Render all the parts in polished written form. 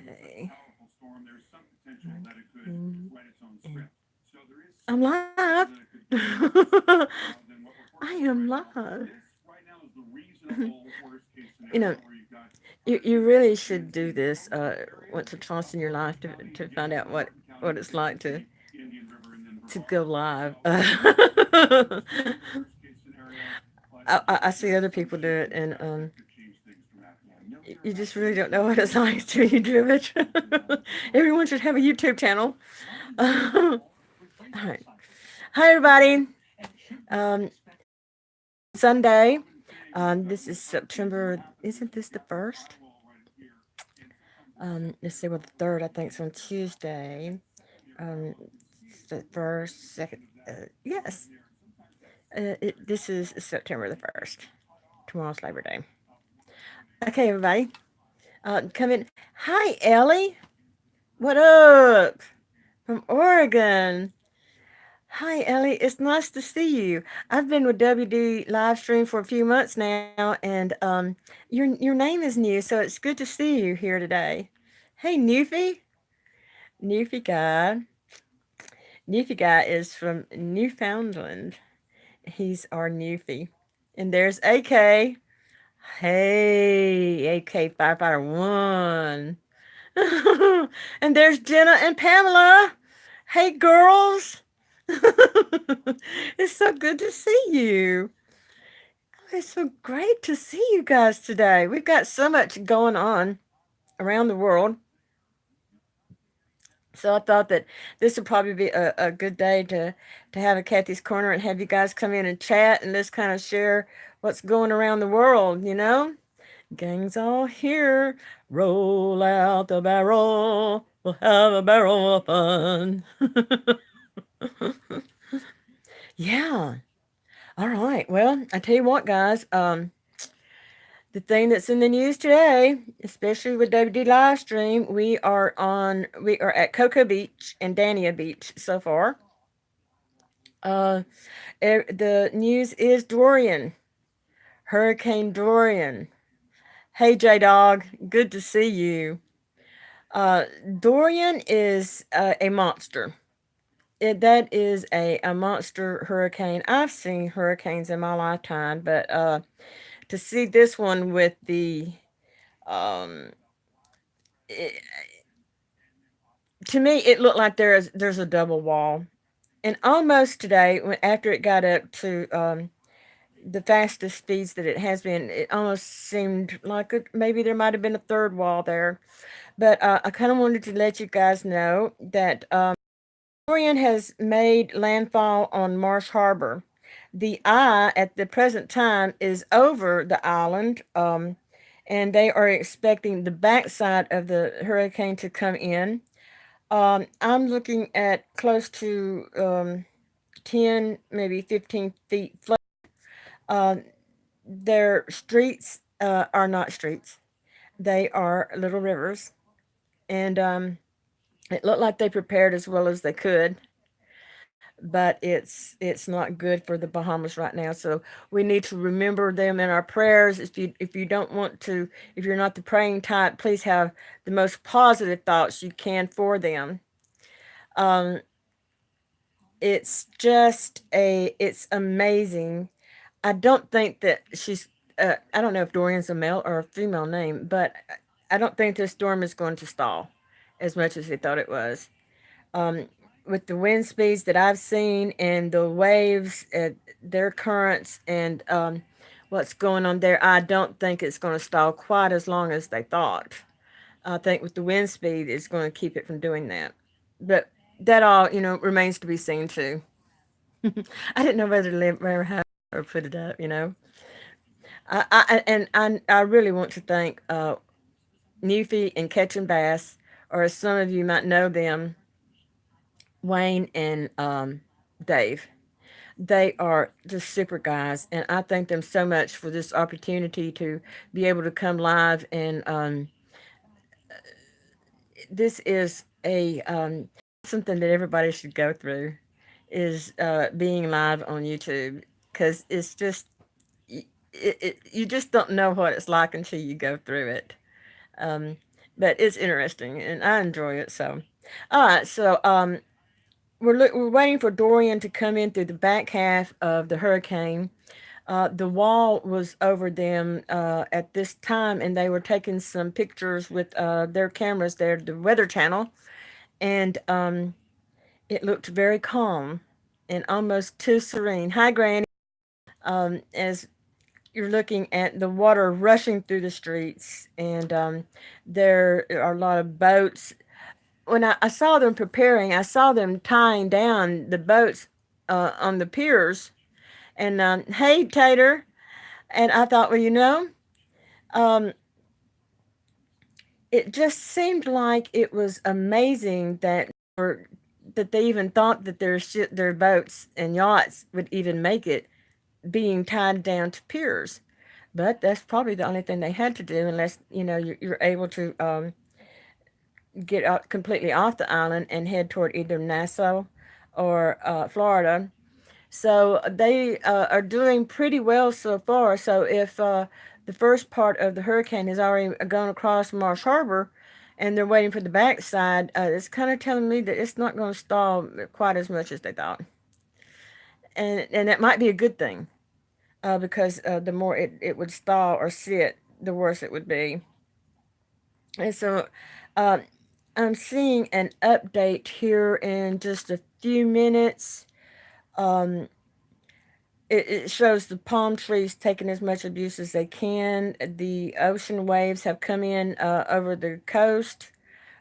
Okay. I'm live. I am live. You know, you really should do this once or twice in your life to find out what it's like to go live. I see other people do it, and you just really don't know what it's like until you do it. Everyone should have a YouTube channel. All right. Hi, everybody. Um, Sunday. This is September. Isn't this the first? Let's see what the third. I think it's on Tuesday. Um, the first, second. Yes. This is September the first. Tomorrow's Labor Day. Okay, everybody. Come in. Hi, Ellie. What up? From Oregon. Hi, Ellie. It's nice to see you. I've been with WD Livestream for a few months now, and your name is new, so it's good to see you here today. Hey, Newfie. Newfie guy. Newfie guy is from Newfoundland. He's our Newfie. And there's AK. Hey, AK Firefighter One. And there's Jenna and Pamela. Hey, girls. It's so good to see you. It's so great to see you guys today. We've got so much going on around the world. So I thought that this would probably be a good day to have a Kathy's Corner and have you guys come in and chat and just kind of share what's going around the world, you know? Gang's all here. Roll out the barrel. We'll have a barrel of fun. Yeah. All right. Well, I tell you what, guys. The thing that's in the news today, especially with WD Livestream, we are at Cocoa Beach and Dania Beach so far. The news is Dorian, Hurricane Dorian. Hey, J Dog, good to see you. Dorian is a monster. That is a monster hurricane. I've seen hurricanes in my lifetime, but to see this one with um, it, to me, it looked like there's a double wall, and almost today, after it got up to the fastest speeds that it has been, it almost seemed like maybe there might have been a third wall there. But I kind of wanted to let you guys know that Dorian has made landfall on Marsh Harbor. The eye at the present time is over the island, and they are expecting the backside of the hurricane to come in. I'm looking at close to 10, maybe 15 feet flood. Uh, their streets are not streets, they are little rivers. And it looked like they prepared as well as they could, but it's not good for the Bahamas right now. So we need to remember them in our prayers. If you don't want to, if you're not the praying type, please have the most positive thoughts you can for them. Um, it's amazing. I don't think that she's. I don't know if Dorian's a male or a female name, but I don't think this storm is going to stall as much as they thought it was. Um, with the wind speeds that I've seen and the waves, their currents, and what's going on there, I don't think it's going to stall quite as long as they thought. I think with the wind speed, it's going to keep it from doing that. But that all, remains to be seen too. I didn't know whether to let her have or put it up. I really want to thank Newfie and Catching Bass, or as some of you might know them, Wayne and Dave. They are just super guys, and I thank them so much for this opportunity to be able to come live. And this is a something that everybody should go through, is being live on YouTube, because it's just you just don't know what it's like until you go through it. Um, but it's interesting, and I enjoy it. So, all right. So, we're waiting for Dorian to come in through the back half of the hurricane. The wall was over them at this time, and they were taking some pictures with their cameras there, the Weather Channel, and it looked very calm and almost too serene. Hi, Granny. As you're looking at the water rushing through the streets, and there are a lot of boats. When I saw them preparing, I saw them tying down the boats on the piers. And hey, Tater. And I thought, well, um, it just seemed like it was amazing or, that they even thought that their boats and yachts would even make it being tied down to piers. But that's probably the only thing they had to do, unless you're able to get out completely off the island and head toward either Nassau or Florida. So they are doing pretty well so far. So if the first part of the hurricane has already gone across Marsh Harbor, and they're waiting for the backside, it's kind of telling me that it's not going to stall quite as much as they thought, and that might be a good thing because the more it would stall or sit, the worse it would be. And so uh, I'm seeing an update here in just a few minutes. Um, it shows the palm trees taking as much abuse as they can. The ocean waves have come in over the coast.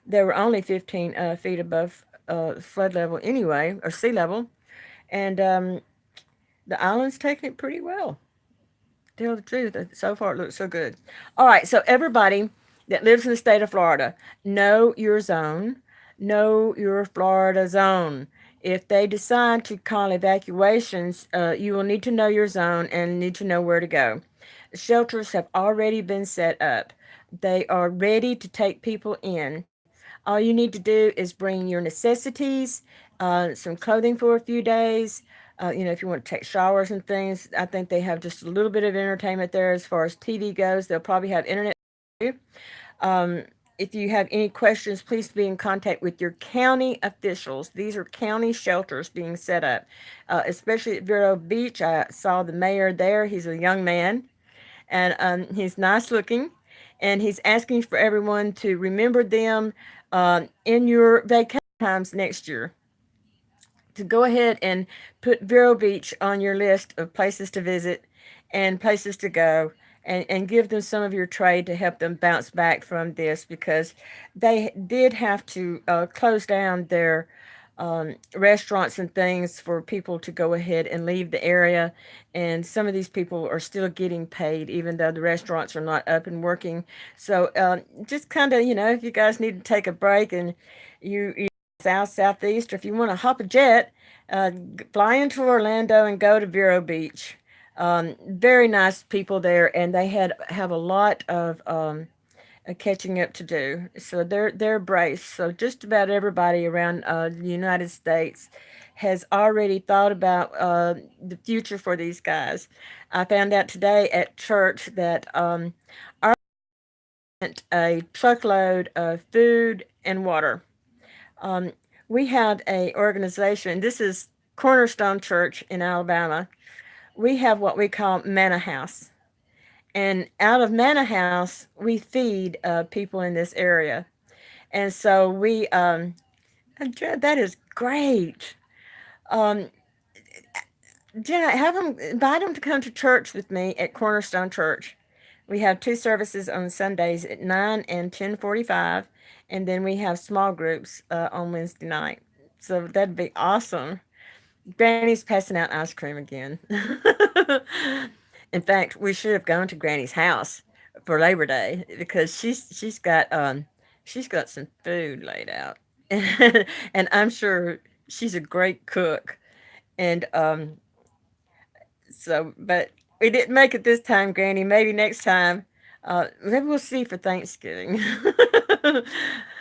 They were only 15 feet above flood level anyway, or sea level. And the island's taking it pretty well. Tell the truth, so far it looks so good. All right, so everybody that lives in the state of Florida, know your zone, know your Florida zone. If they decide to call evacuations, you will need to know your zone and need to know where to go. Shelters have already been set up. They are ready to take people in. All you need to do is bring your necessities, some clothing for a few days. If you want to take showers and things, I think they have just a little bit of entertainment there as far as TV goes. They'll probably have internet too. Um, if you have any questions, please be in contact with your county officials. These are county shelters being set up, especially at Vero Beach. I saw the mayor there. He's a young man, and he's nice looking, and he's asking for everyone to remember them in your vacation times next year, to go ahead and put Vero Beach on your list of places to visit and places to go, and give them some of your trade to help them bounce back from this, because they did have to close down their restaurants and things for people to go ahead and leave the area. And some of these people are still getting paid, even though the restaurants are not up and working. So just kind of, if you guys need to take a break, and you southeast, or if you want to hop a jet, fly into Orlando and go to Vero Beach. Very nice people there, and they have a lot of catching up to do. So they're braced. So just about everybody around the United States has already thought about the future for these guys. I found out today at church that our sent a truckload of food and water. Um, we have a organization. This is Cornerstone Church in Alabama. We have what we call Manna House, and out of Manna House, we feed people in this area. And so that is great. Um, Jenna, invite them to come to church with me at Cornerstone Church. We have two services on Sundays at 9 and 10:45, and then we have small groups on Wednesday night. So that'd be awesome. Granny's passing out ice cream again. In fact, we should have gone to Granny's house for Labor Day, because she's got some food laid out, and I'm sure she's a great cook. And but we didn't make it this time, Granny. Maybe next time. Maybe we'll see for Thanksgiving.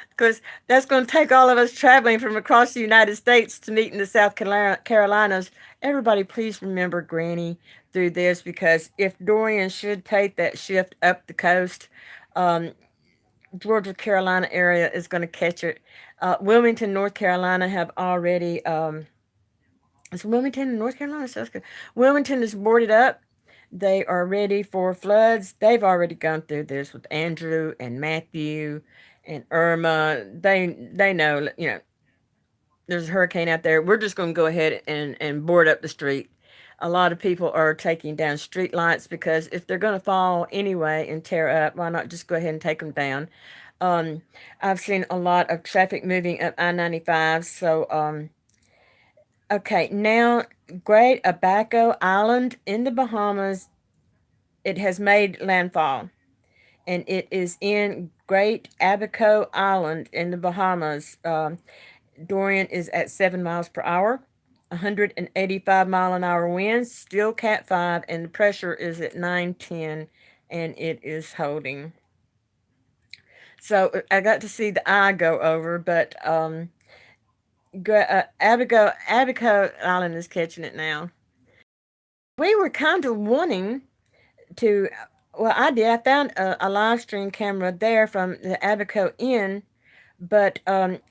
Because that's going to take all of us traveling from across the United States to meet in the South Carolinas. Everybody, please remember Granny through this, because if Dorian should take that shift up the coast, um, Georgia, Carolina area is going to catch it. Wilmington, North Carolina have already. It's Wilmington in North Carolina, South Carolina. Wilmington is boarded up. They are ready for floods. They've already gone through this with Andrew and Matthew and Irma. They know, there's a hurricane out there. We're just going to go ahead and board up the street. A lot of people are taking down street lights because if they're going to fall anyway and tear up, why not just go ahead and take them down? Um, I've seen a lot of traffic moving up I-95. So, okay, now Great Abaco Island in the Bahamas, it has made landfall, and it is in Great Abaco Island in the Bahamas. Dorian is at 7 miles per hour, 185-mile-an-hour winds, still Cat 5, and the pressure is at 910, and it is holding. So I got to see the eye go over, but Abaco Island is catching it now. We were kind of wanting to, well, I did. I found a live stream camera there from the Abaco Inn, but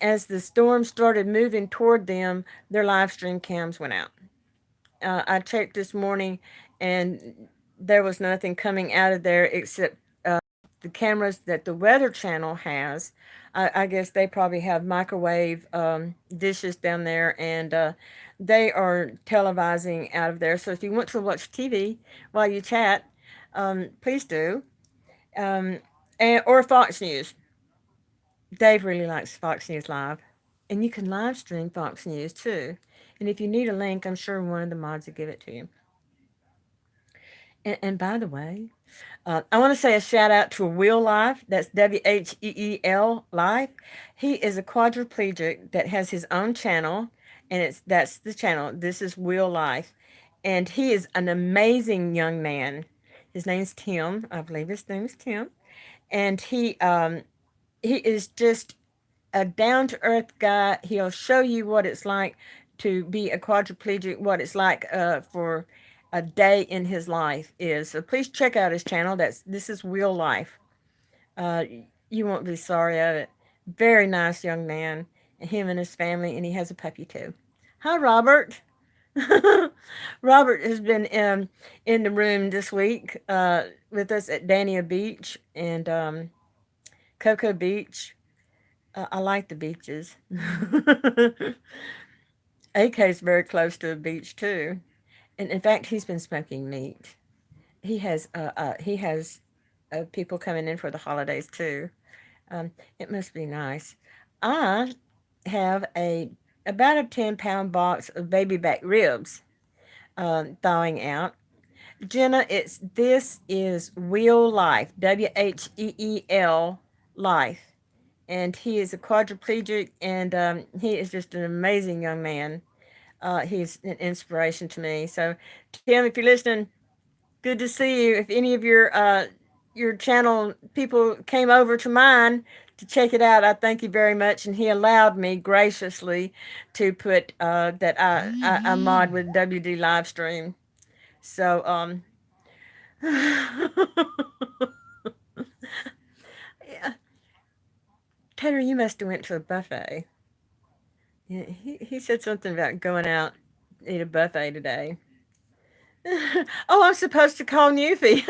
as the storm started moving toward them, their live stream cams went out. I checked this morning, and there was nothing coming out of there except the cameras that the Weather Channel has. I guess they probably have microwave dishes down there, and they are televising out of there. So if you want to watch TV while you chat, please do. Um, or Fox News. Dave really likes Fox News Live. And you can live stream Fox News too. And if you need a link, I'm sure one of the mods will give it to you. And by the way, I want to say a shout out to Will Life. That's WHEEL Life. He is a quadriplegic that has his own channel, and that's the channel. This is Will Life, and he is an amazing young man. His name's Tim. I believe his name is Tim, and he is just a down to earth guy. He'll show you what it's like to be a quadriplegic, what it's like for a day in his life is. So please check out his channel. This is Real Life. Uh, you won't be sorry of it. Very nice young man, him and his family, and he has a puppy too. Hi, Robert. Robert has been in the room this week with us at Dania Beach and Cocoa Beach. I like the beaches. AK is very close to a beach too, and in fact, he's been smoking meat. He has people coming in for the holidays too. It must be nice. I have a about a 10-pound box of baby back ribs thawing out. Jenna, it's this is Wheel Life, WHEEL Life, and he is a quadriplegic, and he is just an amazing young man. He's an inspiration to me. So, Tim, if you're listening, good to see you. If any of your channel people came over to mine to check it out, I thank you very much. And he allowed me graciously to put that I mod with WD live stream. So yeah, Taylor, you must have went to a buffet. Yeah, he said something about going out eat a buffet today. Oh, I'm supposed to call Newfie.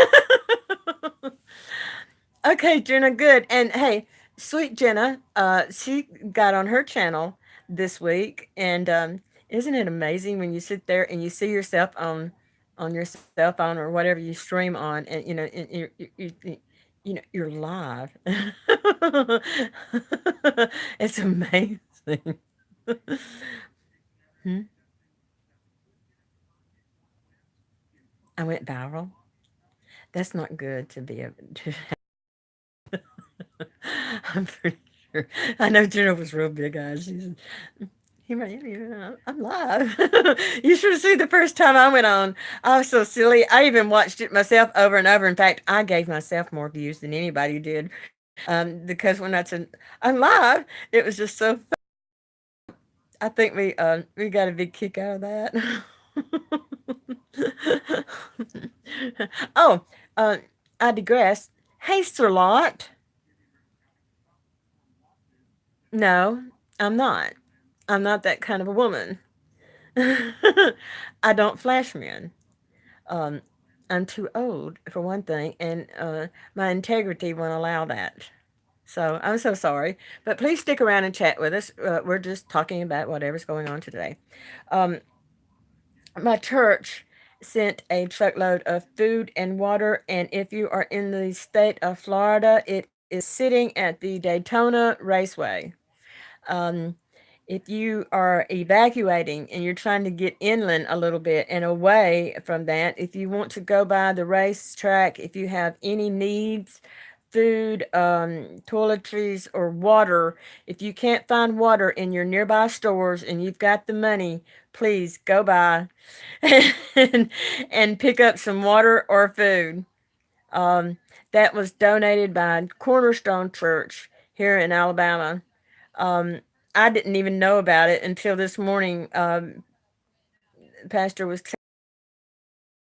Okay, Jenna, good. And hey, sweet Jenna, she got on her channel this week, and isn't it amazing when you sit there and you see yourself on your cell phone or whatever you stream on, and and you're live. It's amazing. Hmm? I went viral. That's not good to be a. I'm pretty sure. I know Jenna was real big eyes. I'm live. You should have seen the first time I went on. I was so silly. I even watched it myself over and over. In fact, I gave myself more views than anybody did. Because when I said I'm live, it was just so. I think we got a big kick out of that. Oh, uh, I digress. Hey, Sir Lot. No, I'm not. I'm not that kind of a woman. I don't flash men. Um, I'm too old for one thing, and my integrity won't allow that. So I'm so sorry, but please stick around and chat with us. We're just talking about whatever's going on today. Um, my church sent a truckload of food and water, and if you are in the state of Florida, it is sitting at the Daytona Raceway. Um, if you are evacuating and you're trying to get inland a little bit and away from that, if you want to go by the racetrack, if you have any needs, food, toiletries, or water, if you can't find water in your nearby stores and you've got the money, please go by and, and pick up some water or food. Um, that was donated by Cornerstone Church here in Alabama. um, I didn't even know about it until this morning. Pastor was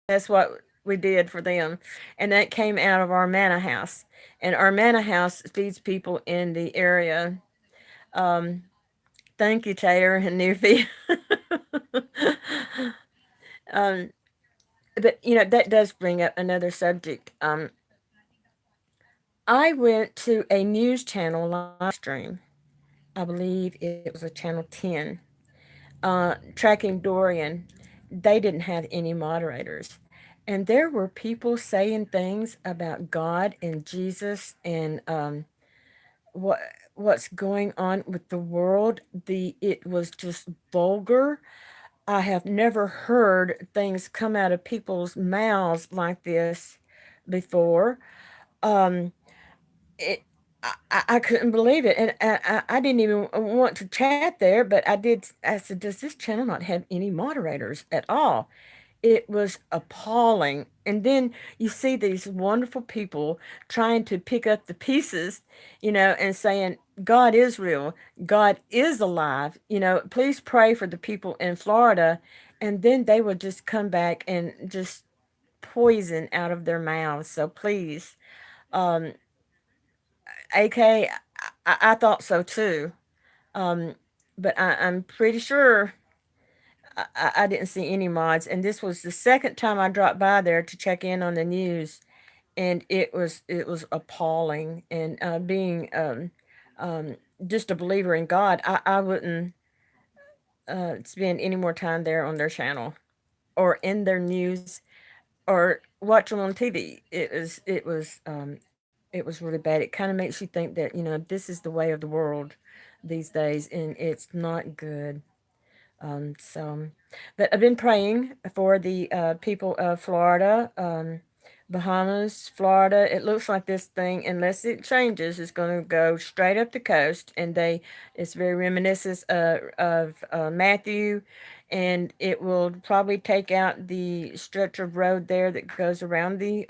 that's what we did for them, and that came out of our manna house. And our manna house feeds people in the area. Um, thank you, Taylor and Newfie. um, but that does bring up another subject. I went to a news channel live stream. I believe it was a channel 10, tracking Dorian. They didn't have any moderators. And there were people saying things about God and Jesus and what what's going on with the world. It was just vulgar. I have never heard things come out of people's mouths like this before. Um, it I couldn't believe it, and I didn't even want to chat there, but I did. I said, "Does this channel not have any moderators at all?" It was appalling. And then you see these wonderful people trying to pick up the pieces, and saying, God is real. God is alive. Please pray for the people in Florida. And then they would just come back and just poison out of their mouths. So please, um, AK, I thought so too. Um, but I'm pretty sure I didn't see any mods, and this was the second time I dropped by there to check in on the news, and it was appalling. And being um, just a believer in God, I wouldn't spend any more time there on their channel or in their news or watch them on TV. It was really bad. It kind of makes you think that this is the way of the world these days, and it's not good. So, but I've been praying for the people of Florida, Bahamas, Florida. It looks like this thing, unless it changes, is going to go straight up the coast, and it's very reminiscent of Matthew, and it will probably take out the stretch of road there that goes around the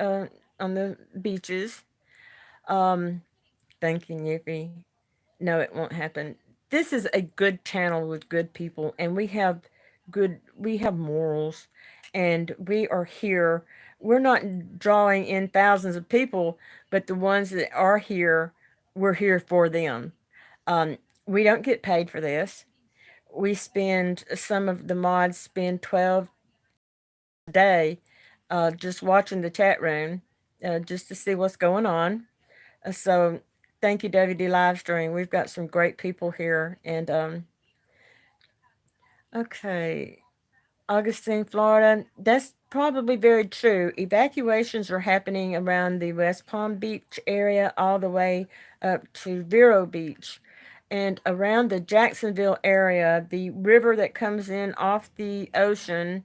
on the beaches. Um, Thank you, Yuffie. No, it won't happen. This is a good channel with good people, and we have morals, and we are here. We're not drawing in thousands of people, but the ones that are here, we're here for them. We don't get paid for this. Some of the mods spend 12 hours a day just watching the chat room, just to see what's going on. So thank you, WD Livestream. We've got some great people here. And okay, Augustine, Florida. That's probably very true. Evacuations are happening around the West Palm Beach area all the way up to Vero Beach. And around the Jacksonville area, the river that comes in off the ocean,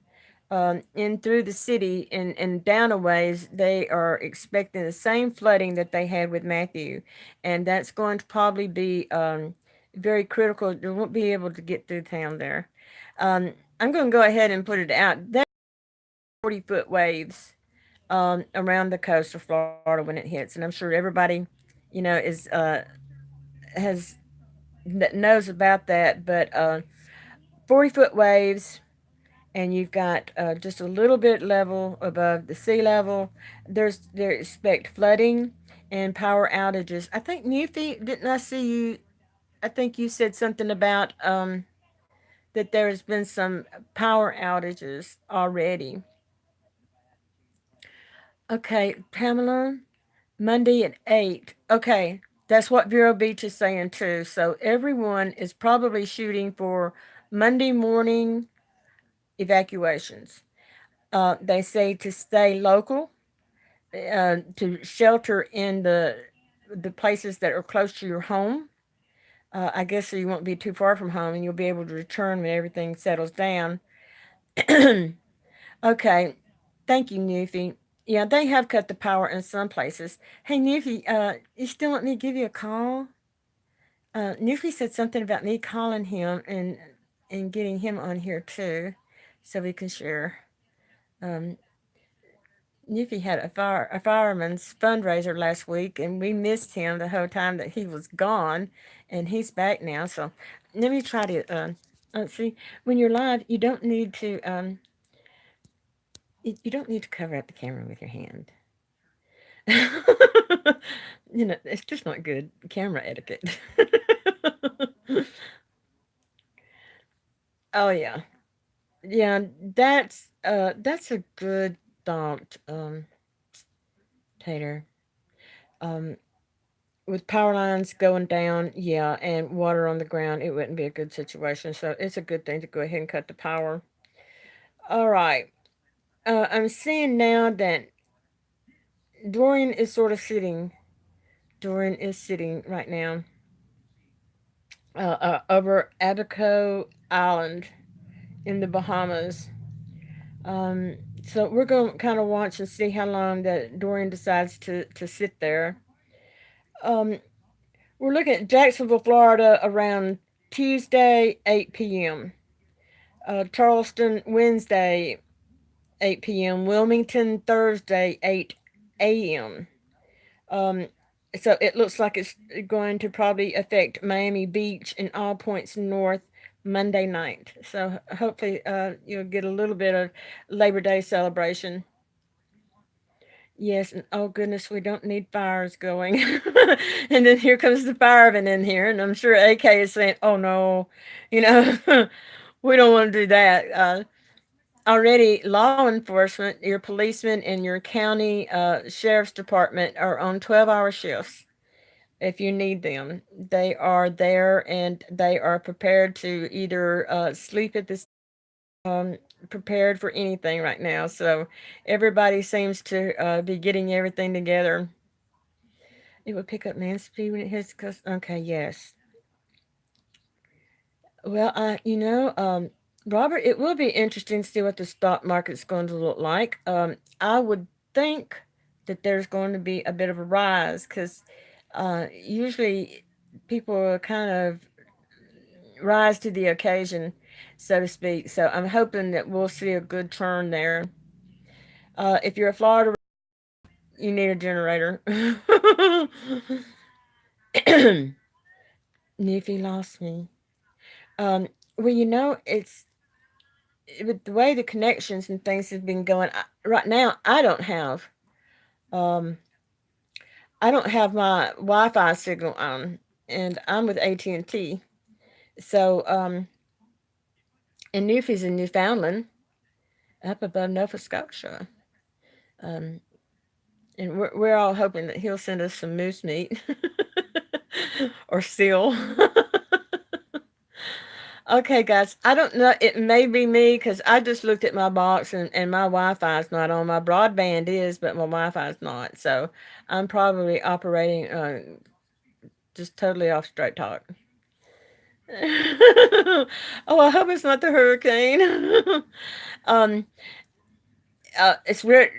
in through the city and down a ways, they are expecting the same flooding that they had with Matthew. And that's going to probably be very critical. They won't be able to get through town there. I'm going to go ahead and put it out. That 40-foot waves around the coast of Florida when it hits, and I'm sure everybody, is has knows about that. But 40-foot waves, and you've got just a little bit level above the sea level. They expect flooding and power outages. I think Newfie, didn't I see you? I think you said something about that there has been some power outages already. Okay, Pamela, Monday at 8. Okay, that's what Vero Beach is saying too. So everyone is probably shooting for Monday morning evacuations. They say to stay local, to shelter in the places that are close to your home. I guess so you won't be too far from home and you'll be able to return when everything settles down. Okay, thank you, Newfie. Yeah, they have cut the power in some places. Hey, Newfie, you still want me to give you a call? Newfie said something about me calling him and getting him on here too, so we can share. Um, Newfie had a fireman's fundraiser last week, and we missed him the whole time that he was gone, and he's back now. So let me try to see when you're live. You don't need to cover up the camera with your hand. It's just not good camera etiquette. Oh yeah, yeah. That's a good thought, Tater. Um, with power lines going down, yeah, and water on the ground, it wouldn't be a good situation. So it's a good thing to go ahead and cut the power. All right. I'm seeing now that Dorian is sort of sitting. Dorian is sitting right now over Abaco Island in the Bahamas. So we're going to kind of watch and see how long that Dorian decides to sit there. Um, we're looking at Jacksonville, Florida around Tuesday, 8 p.m. Charleston, Wednesday, 8 p.m. Wilmington, Thursday, 8 a.m. Um, so it looks like it's going to probably affect Miami Beach and all points north Monday night. So hopefully you'll get a little bit of Labor Day celebration. Yes, and oh goodness, we don't need fires going. And then here comes the fireman in here, and I'm sure AK is saying, "Oh no, you know, we don't want to do that." Already, law enforcement, your policemen, and your county sheriff's department are on 12-hour shifts. If you need them, they are there and they are prepared to either sleep at this prepared for anything right now. So everybody seems to be getting everything together. It would pick up man speed when it hits. Cause okay, yes. Well, Robert, it will be interesting to see what the stock market's going to look like. I would think that there's going to be a bit of a rise because usually people kind of rise to the occasion, so to speak. So I'm hoping that we'll see a good turn there. If you're a Florida, you need a generator. Newfie lost me. Well, it's with the way the connections and things have been going. Right now, um, I don't have my Wi-Fi signal on, and I'm with AT&T. So, and Newfie's in Newfoundland, up above Nova Scotia. Um, and we're all hoping that he'll send us some moose meat or seal. Okay, guys, I don't know. It may be me because I just looked at my box and my Wi Fi is not on. My broadband is, but my Wi Fi is not. So I'm probably operating just totally off straight talk. Oh, I hope it's not the hurricane. um, it's weird.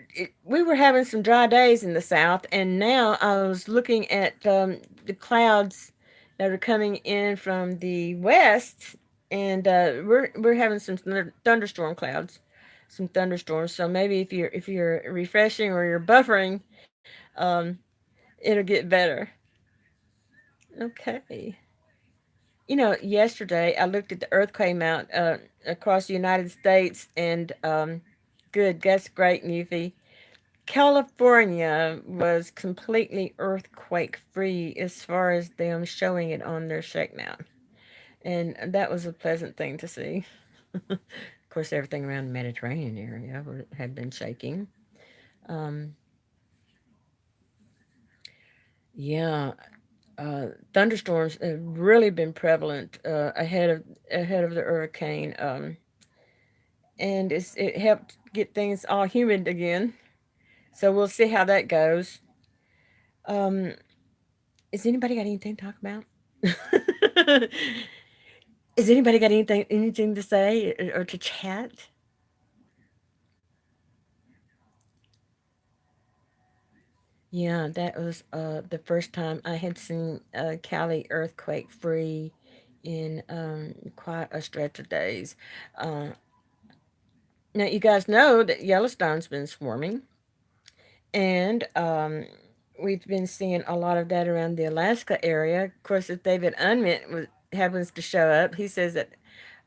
We were having some dry days in the south, and now I was looking at the clouds that are coming in from the west, and we're having some thunderstorm clouds, some thunderstorms. So maybe if you're refreshing or you're buffering, um, it'll get better. Okay. Yesterday I looked at the earthquake mount across the United States, and good, that's great, Newfie. California was completely earthquake free as far as them showing it on their shakedown. And that was a pleasant thing to see. Of course, everything around the Mediterranean area had been shaking. Um, yeah, thunderstorms have really been prevalent ahead of the hurricane, and it helped get things all humid again. So we'll see how that goes. Um, is anybody got anything to talk about? Is anybody got anything to say or to chat? Yeah, that was the first time I had seen Cali earthquake free in quite a stretch of days. Uh, Now you guys know that Yellowstone's been swarming, and we've been seeing a lot of that around the Alaska area. Of course, if David Unmint happens to show up, he says that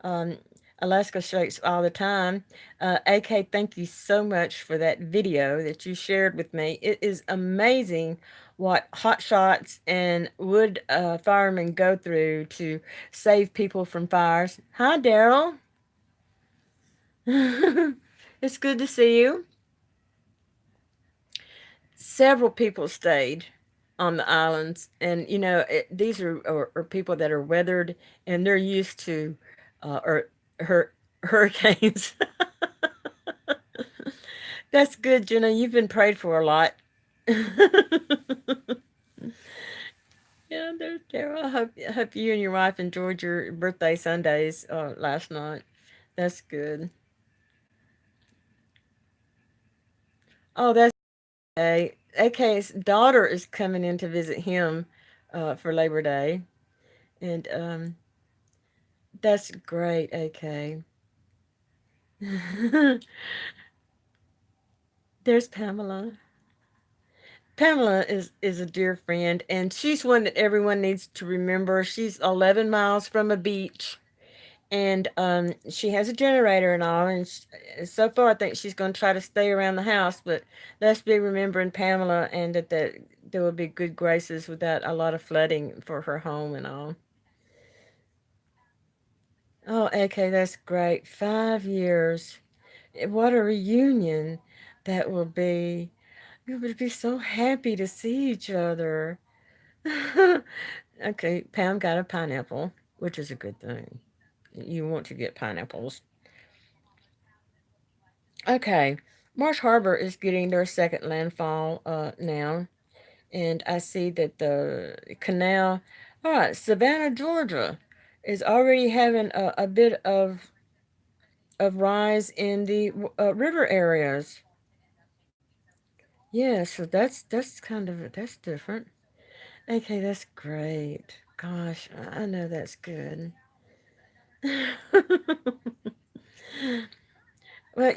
um, Alaska shakes all the time. AK, thank you so much for that video that you shared with me. It is amazing what hot shots and wood firemen go through to save people from fires. Hi, Daryl. It's good to see you. Several people stayed on the islands, and these are people that are weathered and they're used to or hurricanes. That's good, Jenna. You've been prayed for a lot. Yeah, there's Tara. I hope you and your wife enjoyed your birthday Sundays last night. That's good. Oh, that's okay. AK's daughter is coming in to visit him for Labor Day, and that's great. AK. There's Pamela. Pamela is a dear friend, and she's one that everyone needs to remember. She's 11 miles from a beach, and she has a generator and all. And so far, I think she's going to try to stay around the house. But let's be remembering Pamela, and that there will be good graces without a lot of flooding for her home and all. Oh, okay, that's great. 5 years. What a reunion that will be. We would be so happy to see each other. Okay, Pam got a pineapple, which is a good thing. You want to get pineapples. Okay, Marsh Harbor is getting their second landfall now, and I see that the canal, all right, Savannah, Georgia, is already having a bit of rise in the river areas. Yeah, so that's kind of that's different. Okay, that's great. Gosh, I know that's good. Well,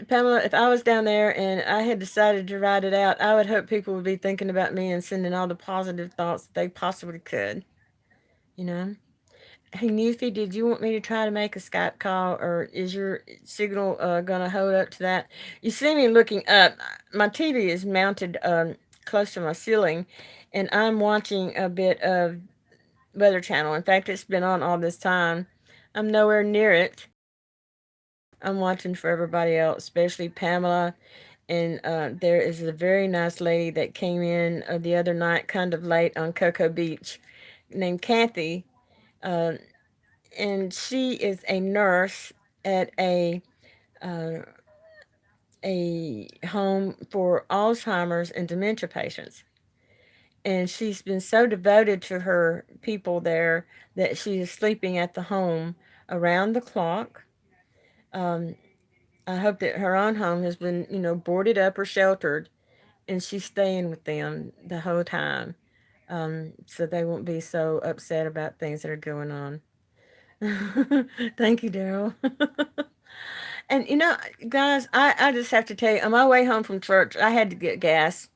Pamela, if I was down there and I had decided to write it out, I would hope people would be thinking about me and sending all the positive thoughts that they possibly could. You know? Hey, Newfie, did you want me to try to make a Skype call, or is your signal going to hold up to that? You see me looking up. My TV is mounted close to my ceiling, and I'm watching a bit of Weather Channel. In fact, it's been on all this time. I'm nowhere near it. I'm watching for everybody else, especially Pamela. And there is a very nice lady that came in the other night, kind of late on Cocoa Beach, named Kathy. Uh, and she is a nurse at uh, a home for Alzheimer's and dementia patients. And she's been so devoted to her people there that she is sleeping at the home around the clock. Um, I hope that her own home has been, boarded up or sheltered, and she's staying with them the whole time, so they won't be so upset about things that are going on. Thank you, Daryl. And guys, I just have to tell you, on my way home from church, I had to get gas,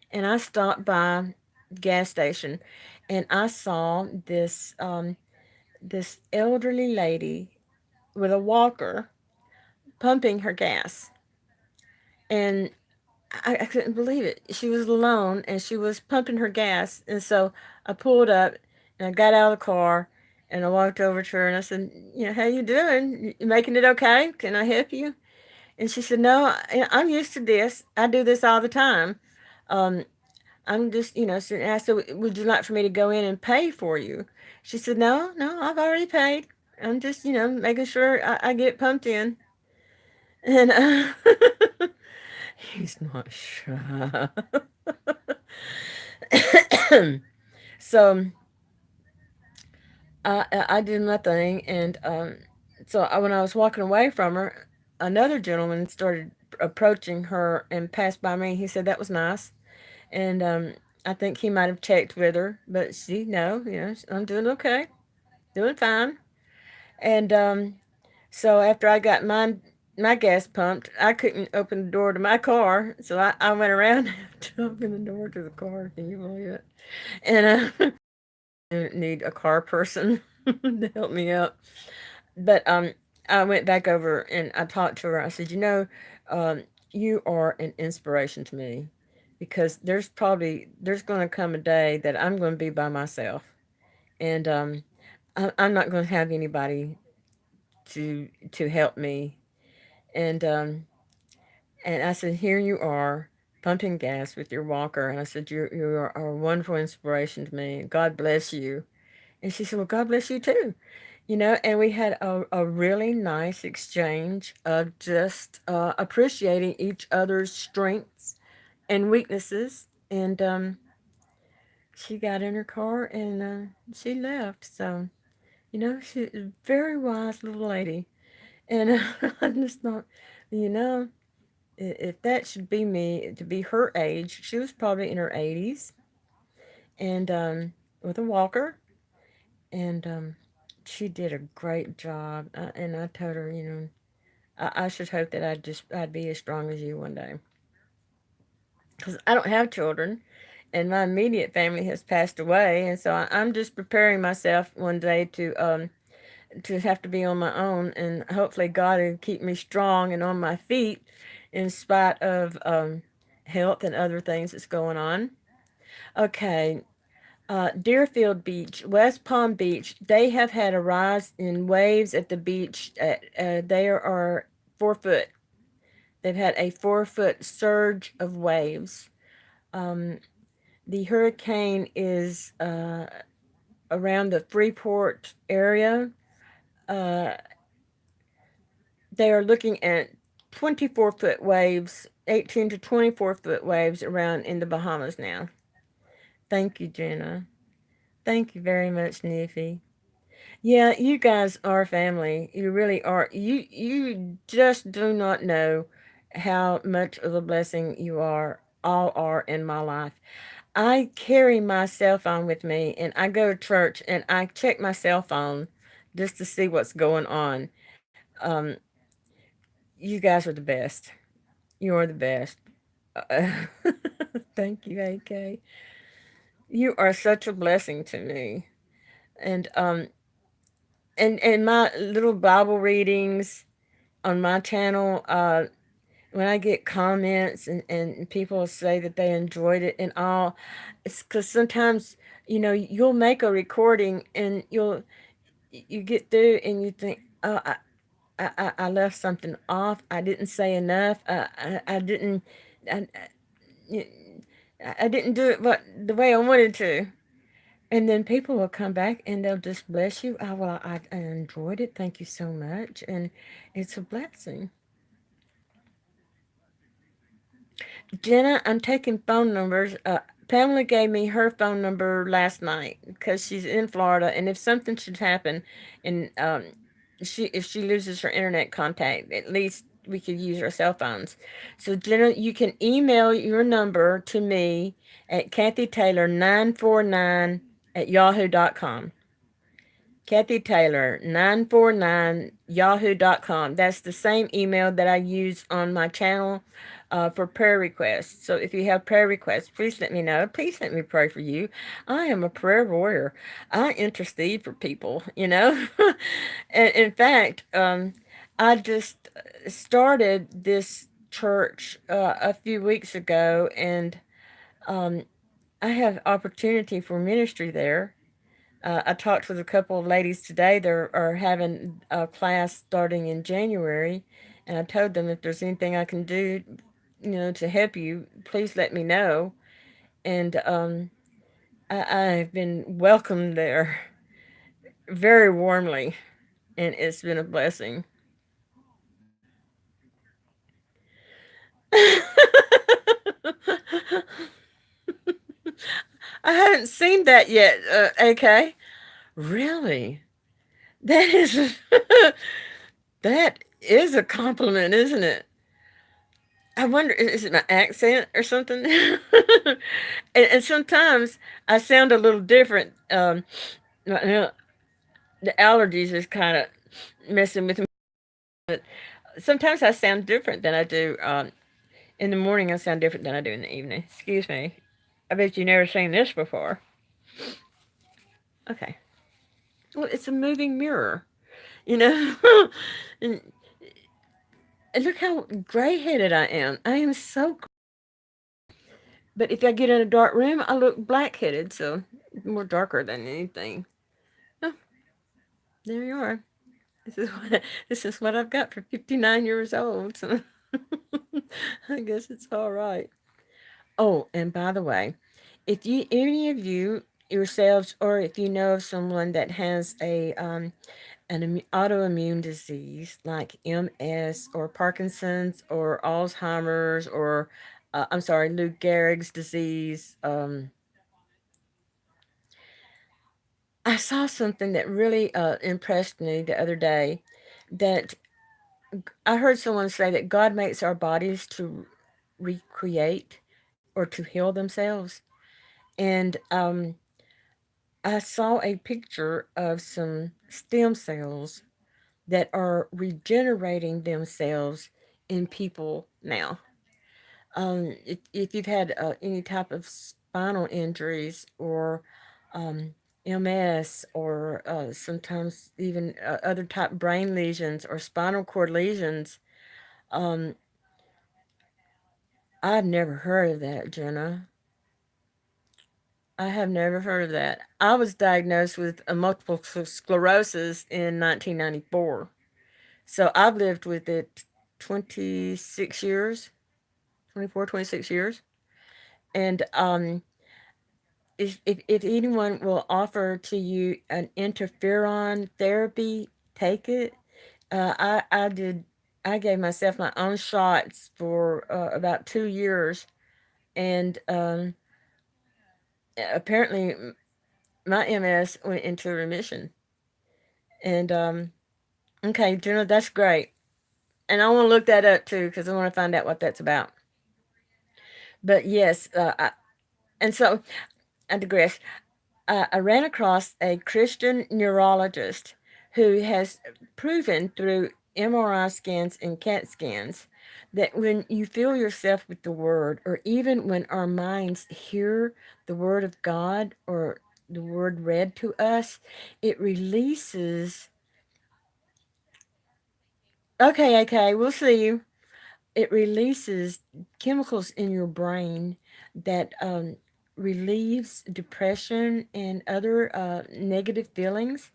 and I stopped by the gas station, and I saw this elderly lady with a walker pumping her gas, and I couldn't believe it. She was alone and she was pumping her gas. And so I pulled up and I got out of the car and I walked over to her and I said, how you doing? You making it okay? Can I help you? And she said, no, I'm used to this. I do this all the time. Um, I'm just, so I said, would you like for me to go in and pay for you? She said, no, no, I've already paid. I'm just, making sure I get pumped in. And he's not shy. So I did my thing, and when I was walking away from her, another gentleman started approaching her and passed by me. He said that was nice, and I think he might have checked with her, but she no, I'm doing okay, doing fine, and so after I got my gas pumped, I couldn't open the door to my car, so I went around to open the door to the car. Can you believe it? And need a car person to help me out. But I went back over and I talked to her. I said, you are an inspiration to me because there's going to come a day that I'm going to be by myself, and I'm not going to have anybody to help me. And I said, here you are pumping gas with your walker, and I said, you are a wonderful inspiration to me. God bless you. And she said, well, God bless you too. And we had a really nice exchange of just appreciating each other's strengths and weaknesses. And she got in her car and she left. So, she's a very wise little lady. And I just thought, you know, if that should be me, to be her age, she was probably in her 80s and with a walker. And she did a great job. And I told her, I should hope that I'd be as strong as you one day, because I don't have children, and my immediate family has passed away, and so I'm just preparing myself one day to have to be on my own, and hopefully God will keep me strong and on my feet, in spite of health and other things that's going on. Okay, Deerfield Beach, West Palm Beach, they have had a rise in waves at the beach. They are 4 foot. They've had a 4 foot surge of waves. Um, the hurricane is around the Freeport area. Uh, they are looking at 24-foot waves, 18 to 24-foot waves around in the Bahamas now. Thank you, Jenna. Thank you very much, Niffy. Yeah, you guys are family. You really are. You just do not know how much of a blessing you all are in my life. I carry my cell phone with me and I go to church and I check my cell phone just to see what's going on. Um, you guys are the best. You are the best. Uh, Thank you, AK. You are such a blessing to me. And my little Bible readings on my channel, when I get comments and people say that they enjoyed it and all, it's because sometimes, you'll make a recording and you get through and you think, oh, I left something off. I didn't say enough. I didn't, I, I didn't do it the way I wanted to. And then people will come back and they'll just bless you. Oh, well, I enjoyed it. Thank you so much. And it's a blessing. Jenna, I'm taking phone numbers. Pamela gave me her phone number last night because she's in Florida, and if something should happen, and if she loses her internet contact, at least we could use our cell phones. So Jenna, you can email your number to me at kathytaylor949 at yahoo.com. Kathy Taylor 949 yahoo.com. That's the same email that I use on my channel for prayer requests. So if you have prayer requests, please let me know. Please let me pray for you. I am a prayer warrior. I intercede for people. And in fact, I just started this church a few weeks ago, and um, I have opportunity for ministry there. I talked with a couple of ladies today. They are having a class starting in January, and I told them if there's anything I can do, to help you, please let me know. And I've been welcomed there very warmly, and it's been a blessing. I haven't seen that yet. AK, really? That is that is a compliment, isn't it? I wonder, is it my accent or something? And sometimes I sound a little different. The allergies is kind of messing with me. But sometimes I sound different than I do in the morning. I sound different than I do in the evening. Excuse me. I bet you never seen this before. Okay. Well, it's a moving mirror, you know. and, and look how gray headed I am. I am so. But if I get in a dark room, I look black headed, so more darker than anything. Oh, there you are. This is what I've got for 59 years old. So I guess it's all right. Oh, and by the way, if you any of you yourselves, or if you know of someone that has an autoimmune disease like MS or Parkinson's or Alzheimer's or I'm sorry, Lou Gehrig's disease. I saw something that really impressed me the other day. That I heard someone say that God makes our bodies to recreate or to heal themselves. And I saw a picture of some stem cells that are regenerating themselves in people now. If you've had any type of spinal injuries or MS or sometimes even other type brain lesions or spinal cord lesions, um, I've never heard of that, Jenna. I have never heard of that. I was diagnosed with a multiple sclerosis in 1994. So I've lived with it 26 years, 24, 26 years. And if anyone will offer to you an interferon therapy, take it. I did. I gave myself my own shots for about 2 years, and apparently my MS went into remission. And okay, Jenna, that's great. And I want to look that up too because I want to find out what that's about. But yes, and so I digress. I ran across a Christian neurologist who has proven through MRI scans and CAT scans that when you fill yourself with the Word, or even when our minds hear the Word of God or the Word read to us, it releases. Okay, okay, we'll see you. It releases chemicals in your brain that relieves depression and other negative feelings.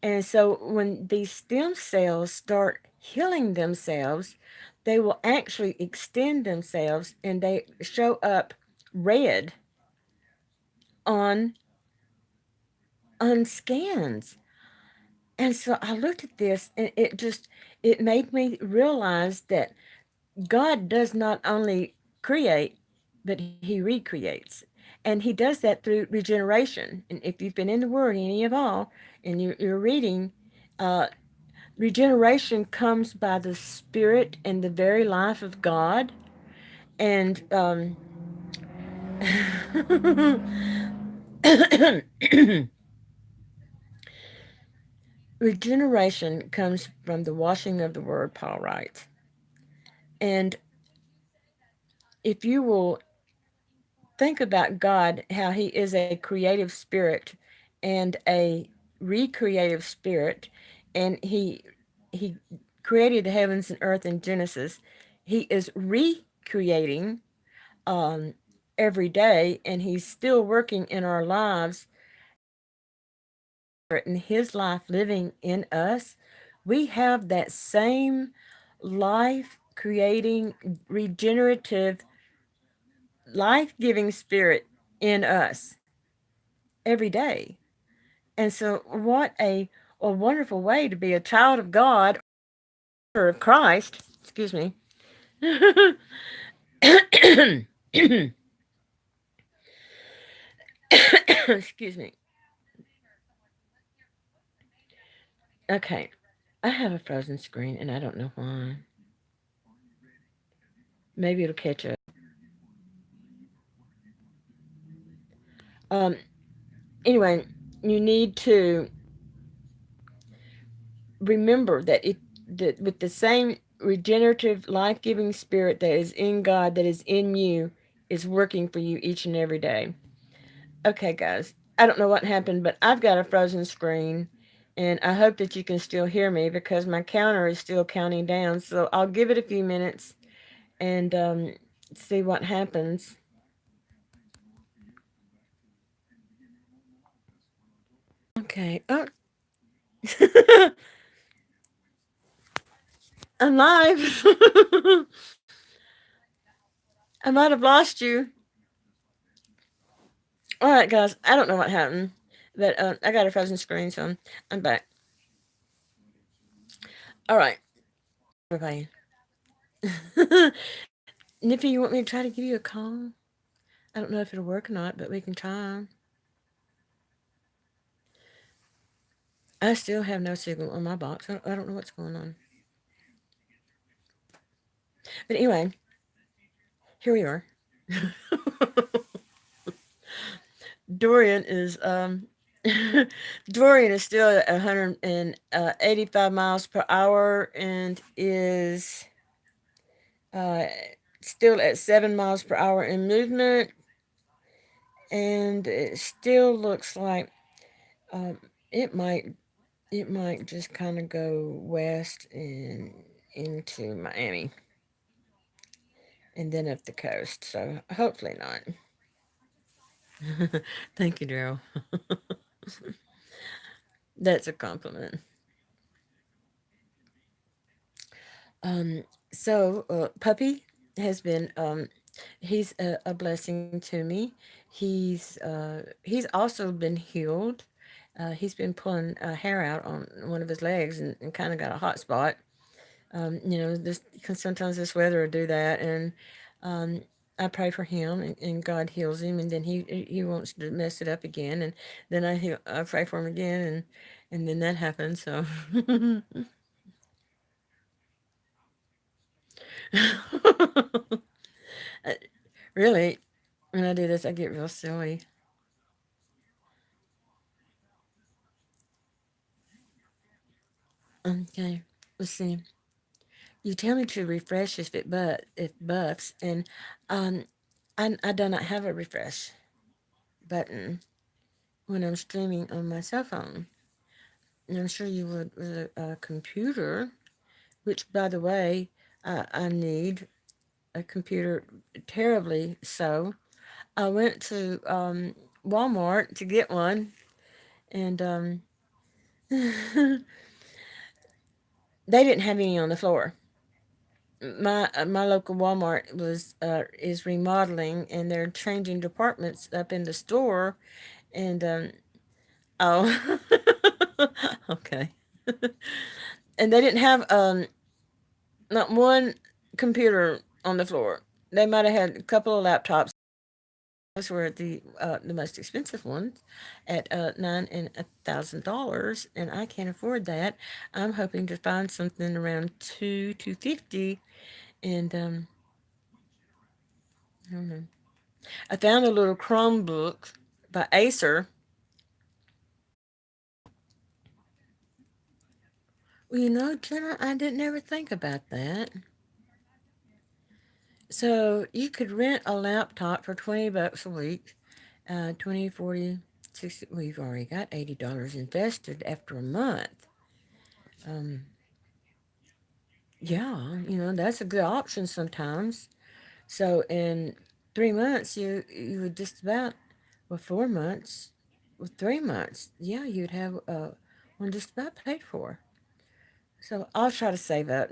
And so when these stem cells start healing themselves, they will actually extend themselves and they show up red on on scans. And so I looked at this and it made me realize that God does not only create, but he recreates. And he does that through regeneration. And if you've been in the Word, any of all, and you're reading, uh, regeneration comes by the Spirit and the very life of God. And regeneration comes from the washing of the Word, Paul writes. And if you will think about God, how He is a creative spirit and a recreative spirit, and He created the heavens and earth in Genesis. He is recreating um, every day, and He's still working in our lives. In His life living in us, we have that same life creating, regenerative, life giving spirit in us every day. And so, what a wonderful way to be a child of God or of Christ. Excuse me. Excuse me. Okay. I have a frozen screen and I don't know why. Maybe it'll catch up. Um, anyway, you need to remember that with the same regenerative, life giving spirit that is in God, that is in you, is working for you each and every day. Okay, guys, I don't know what happened, but I've got a frozen screen, and I hope that you can still hear me because my counter is still counting down. So I'll give it a few minutes and see what happens. Okay. Oh, I'm live. I might have lost you. All right, guys. I don't know what happened, but I got a frozen screen, so I'm back. All right, everybody. Nippy, you want me to try to give you a call? I don't know if it'll work or not, but we can try. I still have no signal on my box. I don't know what's going on. But anyway, here we are. Dorian is Dorian is still at 185 miles per hour and is uh, still at 7 miles per hour in movement, and it still looks like um, it might it might just kind of go west and into Miami and then up the coast. So hopefully not. Thank you, Daryl. That's a compliment. Um, Puppy has been he's a blessing to me. He's also been healed. He's been pulling hair out on one of his legs and kind of got a hot spot. This sometimes this weather will do that, and um, I pray for him, and God heals him, and then he wants to mess it up again, and then I pray for him again, and then that happens. So Uh, really, when I do this, I get real silly. Okay, let's see. You tell me to refresh if buffs, and um, I do not have a refresh button when I'm streaming on my cell phone. And I'm sure you would with a computer, which, by the way, I need a computer terribly so. I went to Walmart to get one, and they didn't have any on the floor. My local Walmart was is remodeling, and they're changing departments up in the store, and oh, okay, and they didn't have not one computer on the floor. They might have had a couple of laptops. Those were the most expensive ones at $9,000, and I can't afford that. I'm hoping to find something around 250, and I don't know. I found a little Chromebook by Acer. Well, Jenna, I didn't ever think about that. So you could rent a laptop for $20 a week, 20, 40, 60. We've already got $80 invested after a month. Um, Yeah, that's a good option sometimes. So in 3 months, you would just about, well, 4 months, well, 3 months, yeah, you'd have one just about paid for. So I'll try to save up.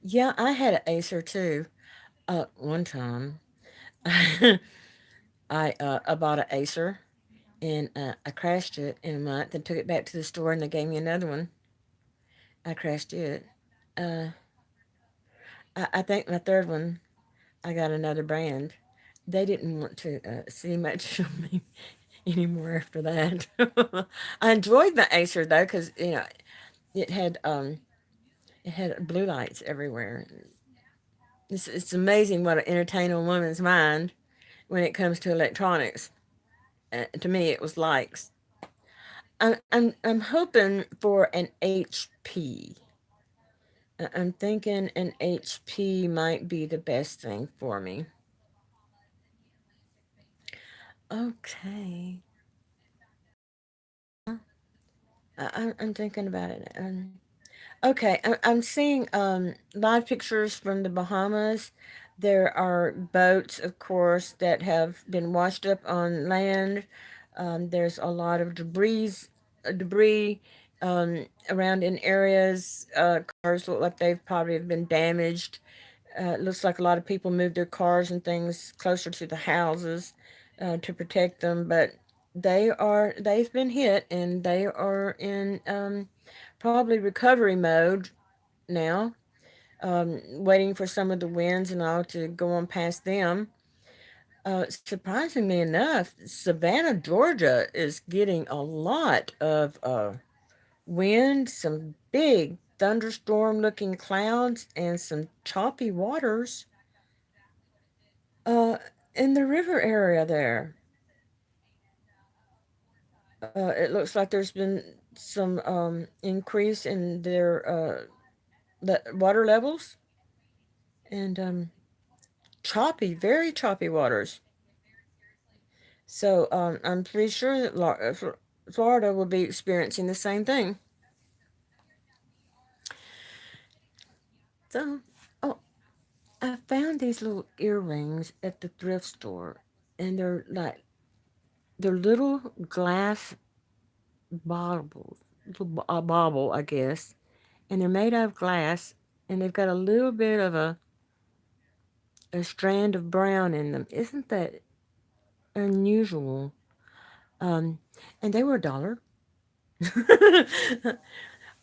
Yeah, I had an Acer too. One time, I bought an Acer and I crashed it in a month and took it back to the store and they gave me another one. I crashed it. Uh, I think my third one, I got another brand. They didn't want to see much of me anymore after that. I enjoyed the Acer though, because it had um it had blue lights everywhere. It's amazing what it entertain a woman's mind when it comes to electronics. To me, it was likes. I'm hoping for an HP. I'm thinking an HP might be the best thing for me. Okay. I'm thinking about it. Okay, I'm seeing live pictures from the Bahamas. There are boats, of course, that have been washed up on land. There's a lot of debris around in areas. Cars look like they've probably have been damaged. It looks like a lot of people moved their cars and things closer to the houses to protect them, but they've been hit and they are in probably recovery mode now, waiting for some of the winds and all to go on past them. Surprisingly enough, Savannah, Georgia is getting a lot of wind, some big thunderstorm looking clouds, and some choppy waters uh, in the river area there. It looks like there's been some increase in their water levels and choppy, very choppy waters. So I'm pretty sure that Florida will be experiencing the same thing. So, oh, I found these little earrings at the thrift store, and they're little glass baubles, a bauble, I guess, and they're made out of glass, and they've got a little bit of a strand of brown in them. Isn't that unusual? Um, and they were $1.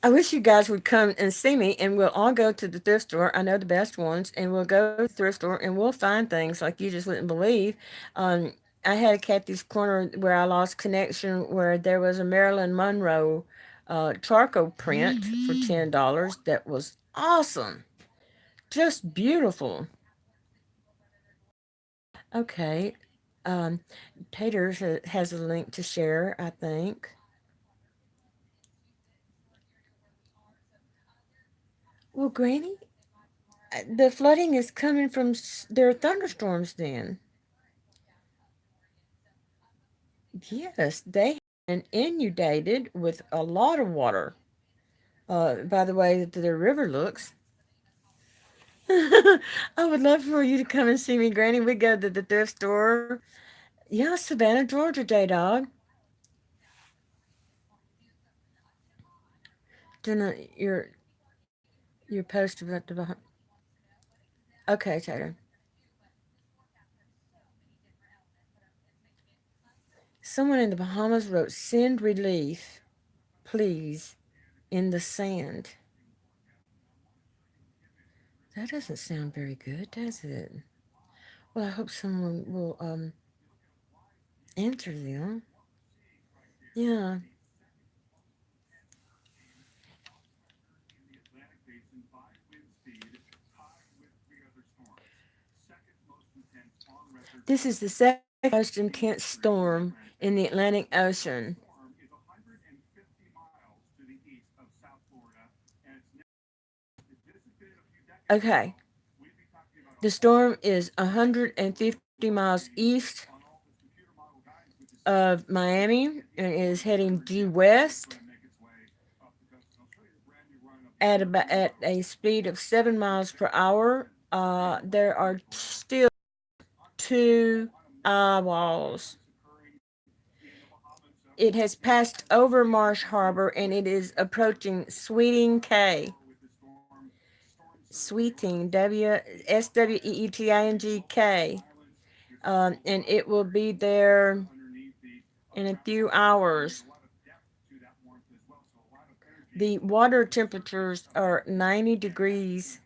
I wish you guys would come and see me, and we'll all go to the thrift store. I know the best ones, and we'll go to the thrift store and we'll find things like you just wouldn't believe. Um, I had a Kathy's Corner where I lost connection, where there was a Marilyn Monroe charcoal print for $10 that was awesome, just beautiful. Okay, um, Taters has a link to share, I think. Well, Granny, the flooding is coming from their thunderstorms then. Yes, they have been inundated with a lot of water. By the way that the river looks. I would love for you to come and see me, Granny. We go to the thrift store. Yeah, Savannah, Georgia, J Dog. Doing your post about the Okay, Tater. Someone in the Bahamas wrote, "Send relief, please, in the sand." That doesn't sound very good, does it? Well, I hope someone will answer them. Yeah. This is the second most intense storm in the Atlantic Ocean. Okay. The storm is 150 miles east of Miami and is heading due west. at a speed of 7 miles per hour. There are still two eye walls. It has passed over Marsh Harbor and it is approaching Sweeting K. Sweeting, Sweeting, and it will be there in a few hours. The water temperatures are 90 degrees.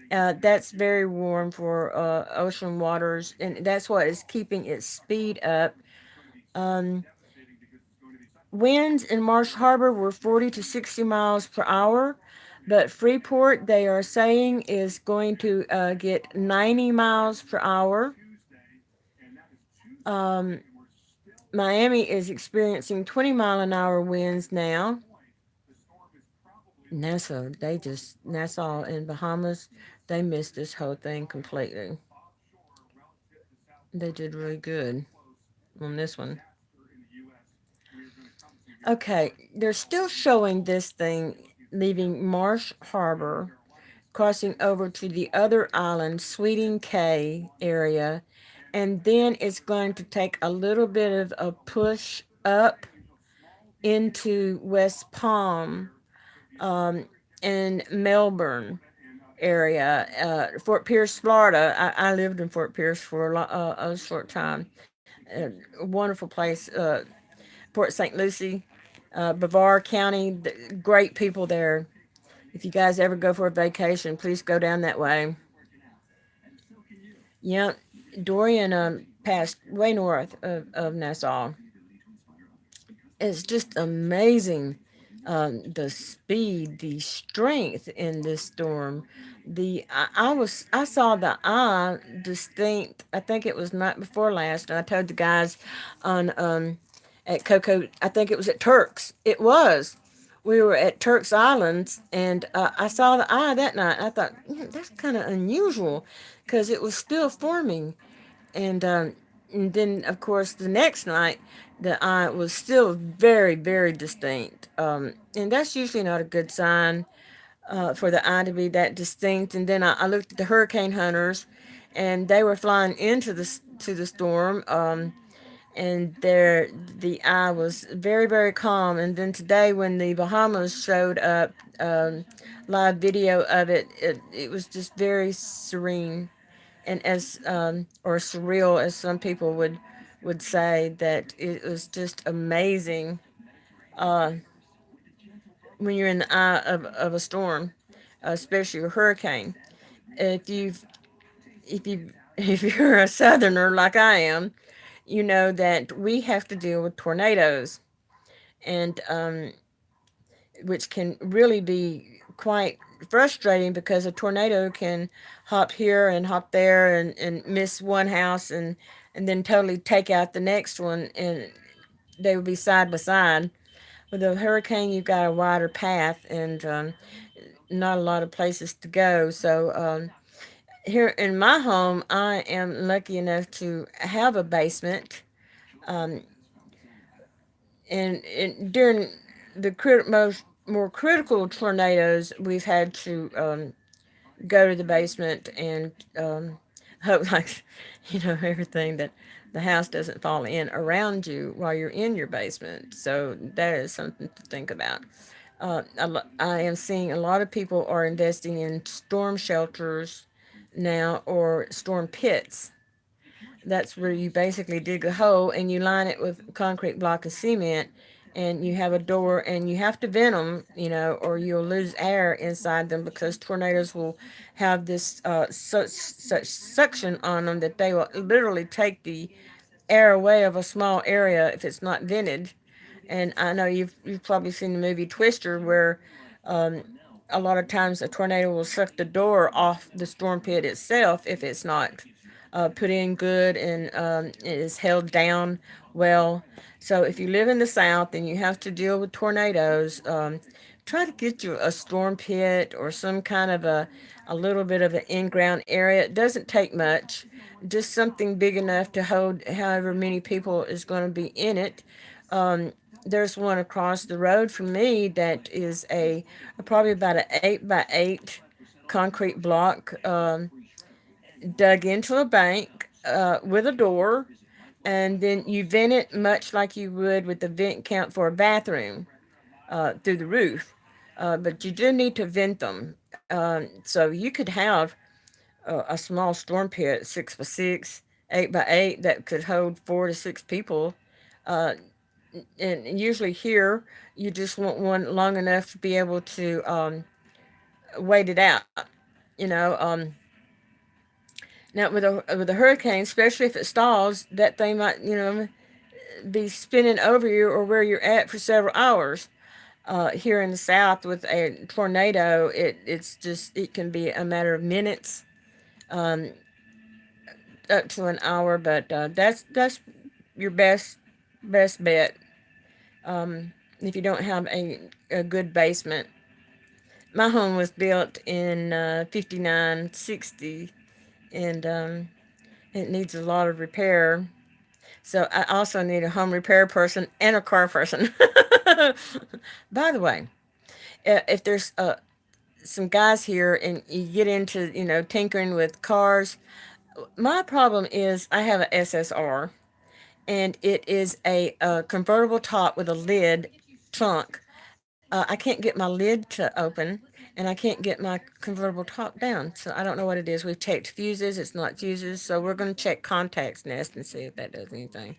That's very warm for ocean waters, and that's what is keeping its speed up. Um, Winds in Marsh Harbor were 40 to 60 miles per hour, but Freeport, they are saying, is going to get 90 miles per hour. Um, Miami is experiencing 20-mile-an-hour winds now. Nassau and Bahamas, they missed this whole thing completely. They did really good on this one. Okay, they're still showing this thing leaving Marsh Harbor, crossing over to the other island, Sweeting Cay area, and then it's going to take a little bit of a push up into West Palm, um, and Melbourne area, Fort Pierce, Florida. I lived in Fort Pierce for a short time. A wonderful place. Port St. Lucie, Brevard County, great people there. If you guys ever go for a vacation, please go down that way. Yeah, Dorian passed way north of Nassau. It's just amazing, the speed, the strength in this storm. I saw the eye distinct. I think it was night before last. And I told the guys on at Coco. I think it was at Turks. It was. We were at Turks Islands, and I saw the eye that night. I thought, that's kind of unusual, because it was still forming. And then, of course, the next night, the eye was still very, very distinct. And that's usually not a good sign, for the eye to be that distinct. And then I looked at the hurricane hunters, and they were flying into the storm. And the eye was very, very calm. And then today, when the Bahamas showed up, live video of it, it was just very serene, and as or surreal, as some people would say, that it was just amazing, uh, when you're in the eye of a storm, especially a hurricane. If you've if you if you're a southerner like I am, you know that we have to deal with tornadoes, and which can really be quite frustrating, because a tornado can hop here and hop there, and miss one house, and then totally take out the next one, and they would be side by side. With a hurricane, you've got a wider path, and not a lot of places to go. So here in my home, I am lucky enough to have a basement, um, and during the most more critical tornadoes, we've had to go to the basement and hope, like, everything, that the house doesn't fall in around you while you're in your basement. So that is something to think about. I am seeing a lot of people are investing in storm shelters now, or storm pits. That's where you basically dig a hole and you line it with a concrete block of cement, and you have a door, and you have to vent them, or you'll lose air inside them, because tornadoes will have this such suction on them that they will literally take the air away of a small area if it's not vented. And I know you've probably seen the movie Twister, where um, a lot of times a tornado will suck the door off the storm pit itself if it's not put in good, and it is held down well. So if you live in the South and you have to deal with tornadoes, try to get you a storm pit, or some kind of a little bit of an in-ground area. It doesn't take much, just something big enough to hold however many people is going to be in it. There's one across the road from me that is a probably about an 8 by 8 concrete block, dug into a bank with a door, and then you vent it much like you would with the vent count for a bathroom through the roof. But you do need to vent them. So you could have a small storm pit, 6 by 6, 8 by 8, that could hold 4 to 6 people. Uh, and usually here, you just want one long enough to be able to wait it out. You know, now with a hurricane, especially if it stalls, that thing might be spinning over you or where you're at for several hours. Here in the South with a tornado, it can be a matter of minutes, um, up to an hour. But that's your best bet, if you don't have a good basement. My home was built in 5960, and it needs a lot of repair. So I also need a home repair person and a car person. By the way, if there's some guys here and you get into tinkering with cars, my problem is I have a SSR, and it is a convertible top with a lid trunk. I can't get my lid to open, and I can't get my convertible top down. So I don't know what it is. We've checked fuses. It's not fuses. So we're going to check contacts nest and see if that does anything.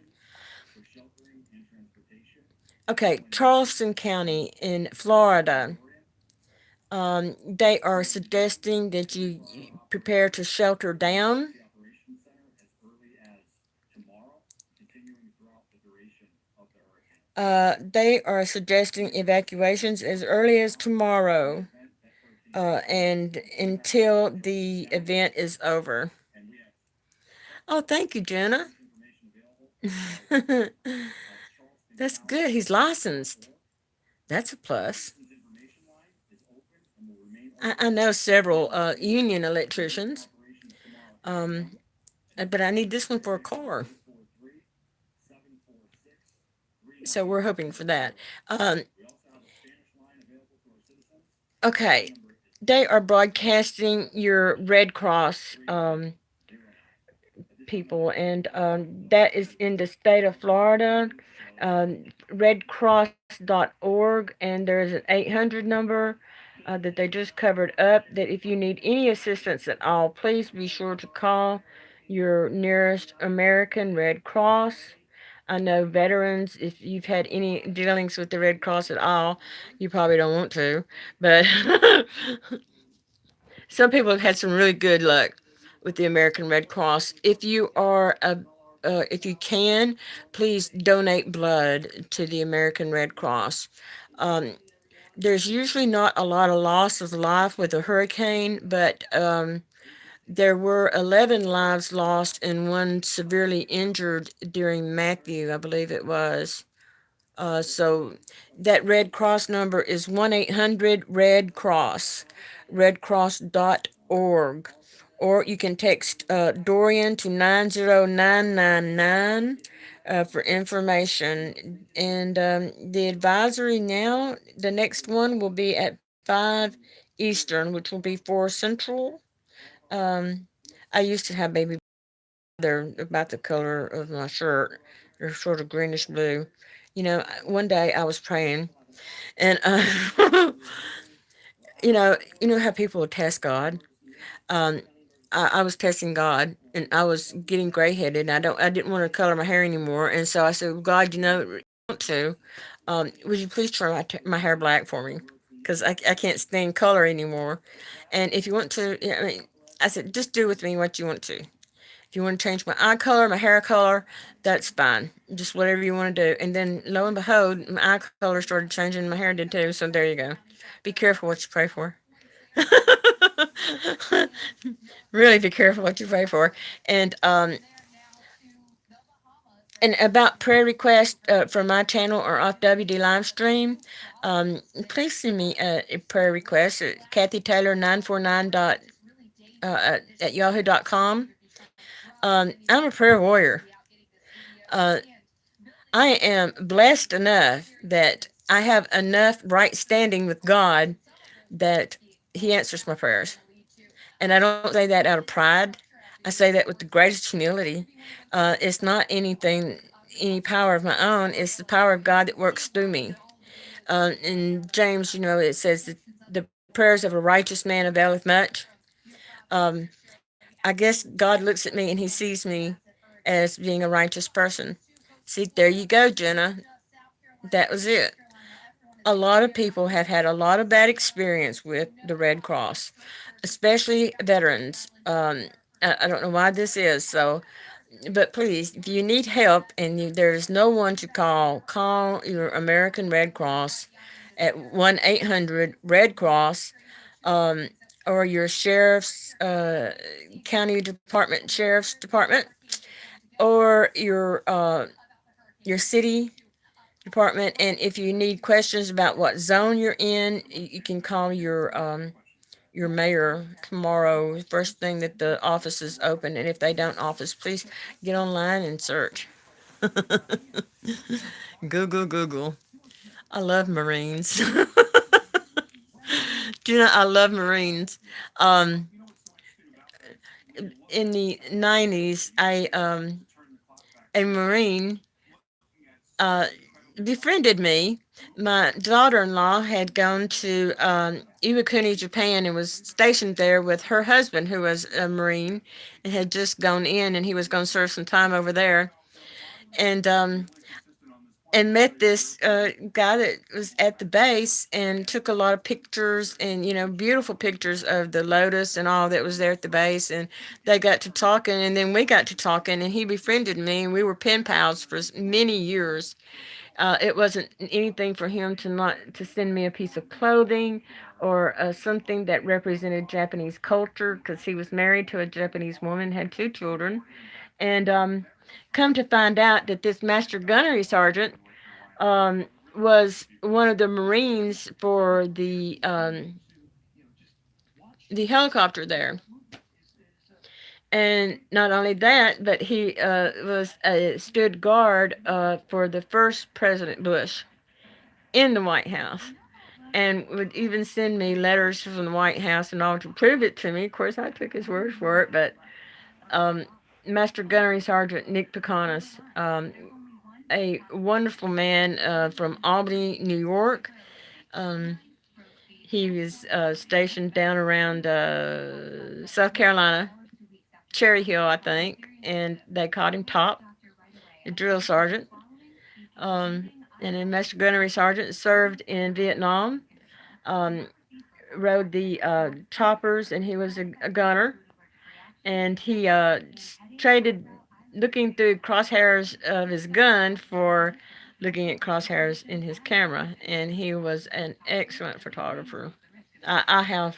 Okay, Charleston County in Florida. They are suggesting that you prepare to shelter down. They are suggesting evacuations as early as tomorrow, and until the event is over. Oh, thank you, Jenna. That's good. He's licensed. That's a plus. I know several union electricians, um, but I need this one for a car. So we're hoping for that. Um, okay, they are broadcasting your Red Cross people, and that is in the state of Florida. Redcross.org, and there's an 800 number that they just covered up. That if you need any assistance at all, please be sure to call your nearest American Red Cross. I know veterans, if you've had any dealings with the Red Cross at all, you probably don't want to, but some people have had some really good luck with the American Red Cross. If you can, please donate blood to the American Red Cross. Um, there's usually not a lot of loss of life with a hurricane, but there were 11 lives lost and one severely injured during Matthew, I believe it was. So that Red Cross number is 1-800 Red Cross, redcross.org. Or you can text Dorian to 90999 for information. And the advisory now, the next one will be at 5 Eastern, which will be 4 Central. Um, I used to have baby. They're about the color of my shirt. They're sort of greenish blue. One day I was praying, and you know how people test God. Um, I was testing God, and I was getting gray headed. I didn't want to color my hair anymore, and so I said, God, want to, would you please turn my hair black for me? Because I can't stand color anymore. And if you want to, I mean, I said, just do with me what you want to. If you want to change my eye color, my hair color, that's fine. Just whatever you want to do. And then lo and behold, my eye color started changing. My hair did too. So there you go. Be careful what you pray for. Really be careful what you pray for. And and about prayer requests from my channel or off WD live stream, please send me a prayer request at Kathy Taylor 949 at yahoo.com. I'm a prayer warrior. Uh, I am blessed enough that I have enough right standing with God that He answers my prayers. And I don't say that out of pride. I say that with the greatest humility. It's not anything, any power of my own. It's the power of God that works through me. In James, it says that the prayers of a righteous man availeth much. Um, I guess God looks at me and He sees me as being a righteous person. See, there you go, Jenna. That was it. A lot of people have had a lot of bad experience with the Red Cross, especially veterans. I don't know why this is so, but please, if you need help and there's no one to call your American Red Cross at 1-800 Red Cross, um, or your sheriff's county department, sheriff's department, or your city department. And if you need questions about what zone you're in, you can call your mayor tomorrow, first thing that the office is open. And if they don't office, please get online and search. Google, Google. I love Marines. Do you know I love Marines? Um, in the 90s, a Marine uh, befriended me. My daughter-in-law had gone to Iwakuni, Japan, and was stationed there with her husband, who was a Marine, and had just gone in, and he was going to serve some time over there. And met this guy that was at the base and took a lot of pictures and beautiful pictures of the lotus and all that was there at the base. And they got to talking, and then we got to talking, and he befriended me, and we were pen pals for many years. It wasn't anything for him to not to send me a piece of clothing or something that represented Japanese culture, because he was married to a Japanese woman, had two children. And come to find out that this master gunnery sergeant um, was one of the Marines for the helicopter there. And not only that, but he was stood guard for the first President Bush in the White House, and would even send me letters from the White House and all to prove it to me. Of course, I took his word for it, but um, Master Gunnery Sergeant Nick Pecanis, a wonderful man from Albany, New York. Um, he was stationed down around South Carolina, Cherry Hill, I think, and they called him Top, a drill sergeant. Um, and then Master Gunnery Sergeant served in Vietnam, um, rode the choppers, and he was a gunner. And he traded looking through crosshairs of his gun for looking at crosshairs in his camera. And he was an excellent photographer. I have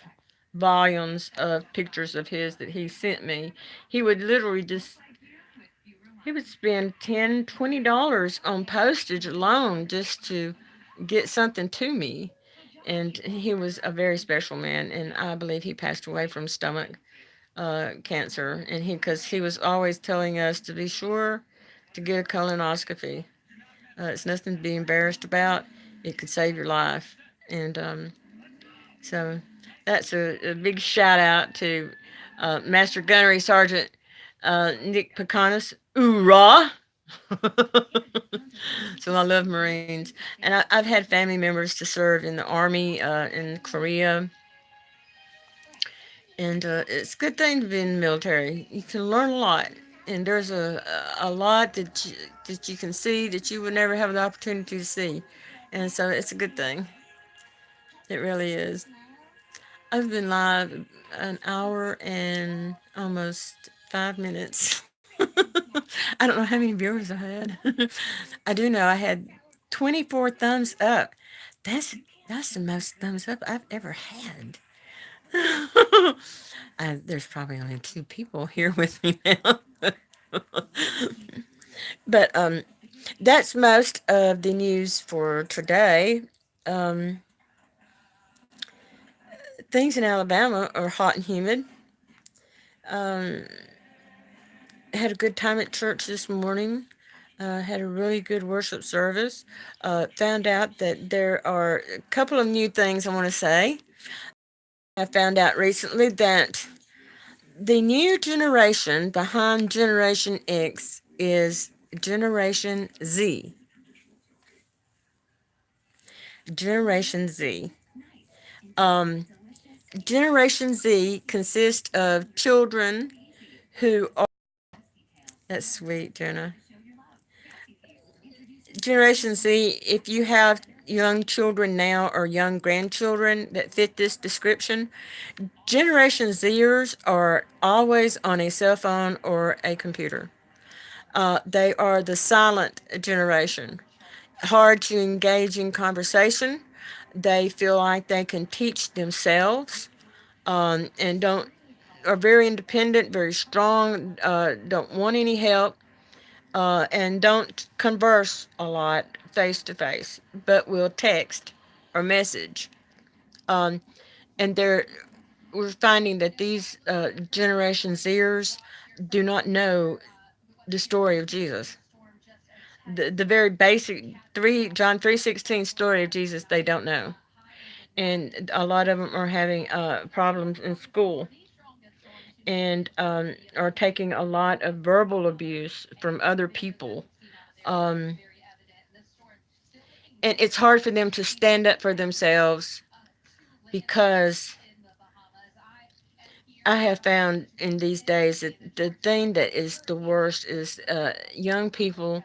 volumes of pictures of his that he sent me. He would literally just he would spend $10, $20 on postage alone just to get something to me. And he was a very special man, and I believe he passed away from stomach cancer. And because he was always telling us to be sure to get a colonoscopy. It's nothing to be embarrassed about. It could save your life. And so that's a big shout out to Master Gunnery Sergeant Nick Pecanis. Hoorah! So I love Marines. And I've had family members to serve in the Army, in Korea. And it's a good thing to be in the military. You can learn a lot. And there's a lot that you can see that you would never have the opportunity to see. And so it's a good thing. It really is. I've been live an hour and almost 5 minutes. I don't know how many viewers I had. I do know I had 24 thumbs up. That's that's the most thumbs up I've ever had. There's probably only two people here with me now. But that's most of the news for today. Um, things in Alabama are hot and humid. Um, had a good time at church this morning. Had a really good worship service. Found out that there are a couple of new things I want to say. I found out recently that the new generation behind Generation X is Generation Z. Generation Z. Um, Generation Z consists of children who are. That's sweet, Jenna. Generation Z, if you have young children now or young grandchildren that fit this description, Generation Zers are always on a cell phone or a computer. They are the silent generation, hard to engage in conversation. They feel like they can teach themselves, and don't are very independent, very strong, don't want any help, and don't converse a lot face to face, but will text or message. Um, and we're finding that these Generation Zers do not know the story of Jesus. The very basic three John 3:16 story of Jesus they don't know, and a lot of them are having problems in school, and are taking a lot of verbal abuse from other people. Um, and it's hard for them to stand up for themselves because I have found in these days that the thing that is the worst is young people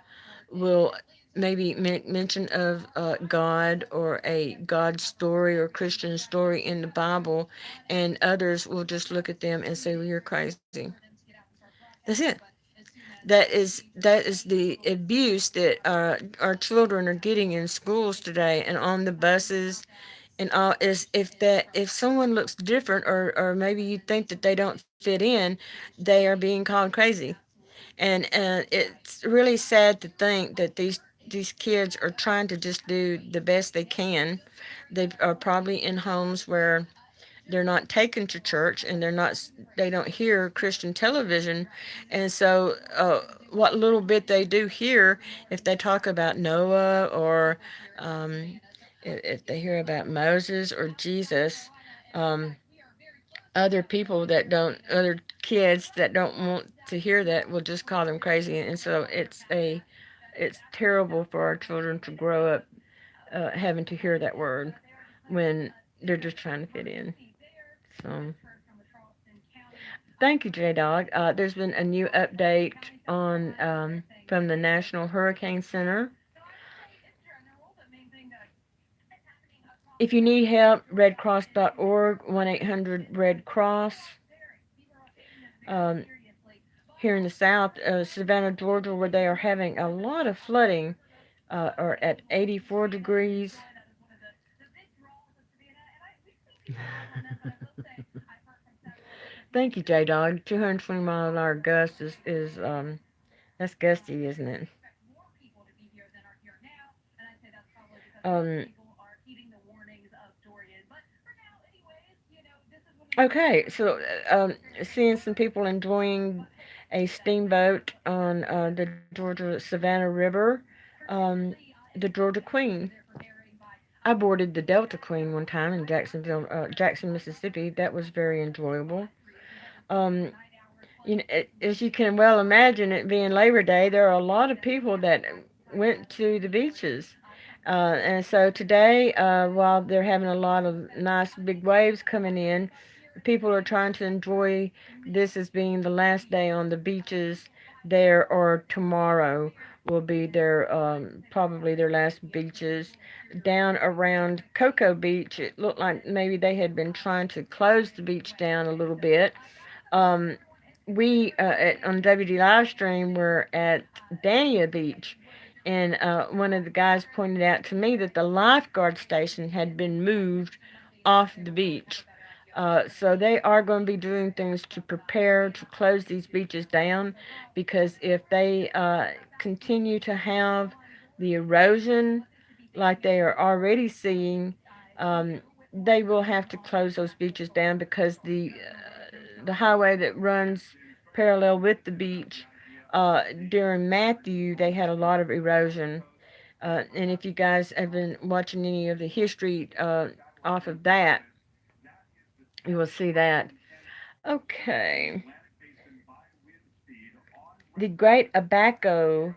will maybe mention of God or a God story or Christian story in the Bible, and others will just look at them and say, "Well, you're crazy." That's it. That is the abuse that our children are getting in schools today and on the buses and all. Is if someone looks different, or maybe you think that they don't fit in, they are being called crazy. And it's really sad to think that these kids are trying to just do the best they can. They are probably in homes where they're not taken to church, and they don't hear Christian television, and so what little bit they do hear, if they talk about Noah, or um, if they hear about Moses or Jesus, um, other kids that don't want to hear that will just call them crazy, and so it's terrible for our children to grow up having to hear that word when they're just trying to fit in. So, thank you, J Dog. There's been a new update on from the National Hurricane Center. If you need help, redcross.org, 1-800-RED-CROSS. Um, Here in the south, Savannah, Georgia, where they are having a lot of flooding, are at 84 degrees. Thank you, J Dog. 220 mile an hour gust is that's gusty, isn't it? Um, okay, so seeing some people enjoying a steamboat on the Georgia Savannah River, um, the Georgia Queen. I boarded the Delta Queen one time in Jackson, Mississippi. That was very enjoyable. Um, as you can well imagine, it being Labor Day, there are a lot of people that went to the beaches. And so today, while they're having a lot of nice big waves coming in, people are trying to enjoy this as being the last day on the beaches there, or tomorrow will be their probably their last beaches. Down around Cocoa Beach, it looked like maybe they had been trying to close the beach down a little bit. um, we on WD Livestream were at Dania Beach, and one of the guys pointed out to me that the lifeguard station had been moved off the beach. So they are going to be doing things to prepare to close these beaches down, because if they continue to have the erosion like they are already seeing, they will have to close those beaches down, because the highway that runs parallel with the beach During Matthew, they had a lot of erosion. And if you guys have been watching any of the history off of that, you will see that. Okay. The Great Abaco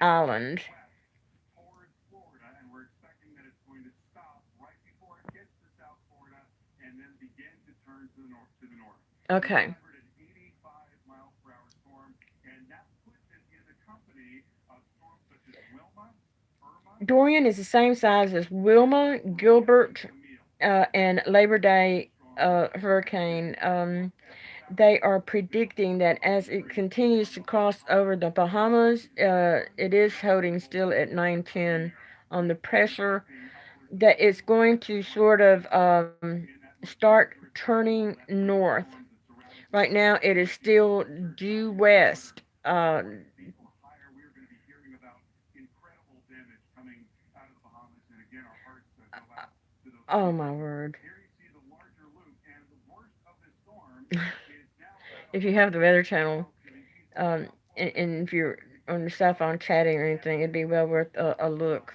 Island. Okay. Dorian is the same size as Wilma, Gilbert, and Labor Day hurricane. They are predicting that as it continues to cross over the Bahamas, it is holding still at 910 on the pressure, that it's going to sort of start turning north. Right now, it is still due west. Oh my word. If you have the Weather Channel, and if you're on your cell phone chatting or anything, it'd be well worth a look.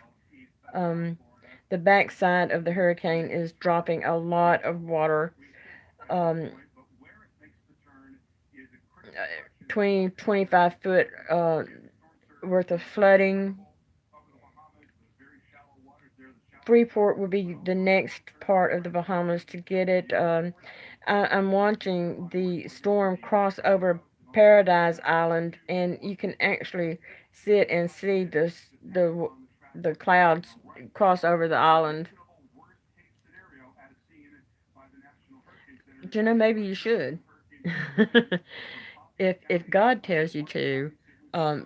Um, the backside of the hurricane is dropping a lot of water. Um, 20, 25 foot worth of flooding. Freeport will be the next part of the Bahamas to get it. I'm watching the storm cross over Paradise Island, and you can actually sit and see the clouds cross over the island. You know, maybe you should. If God tells you to,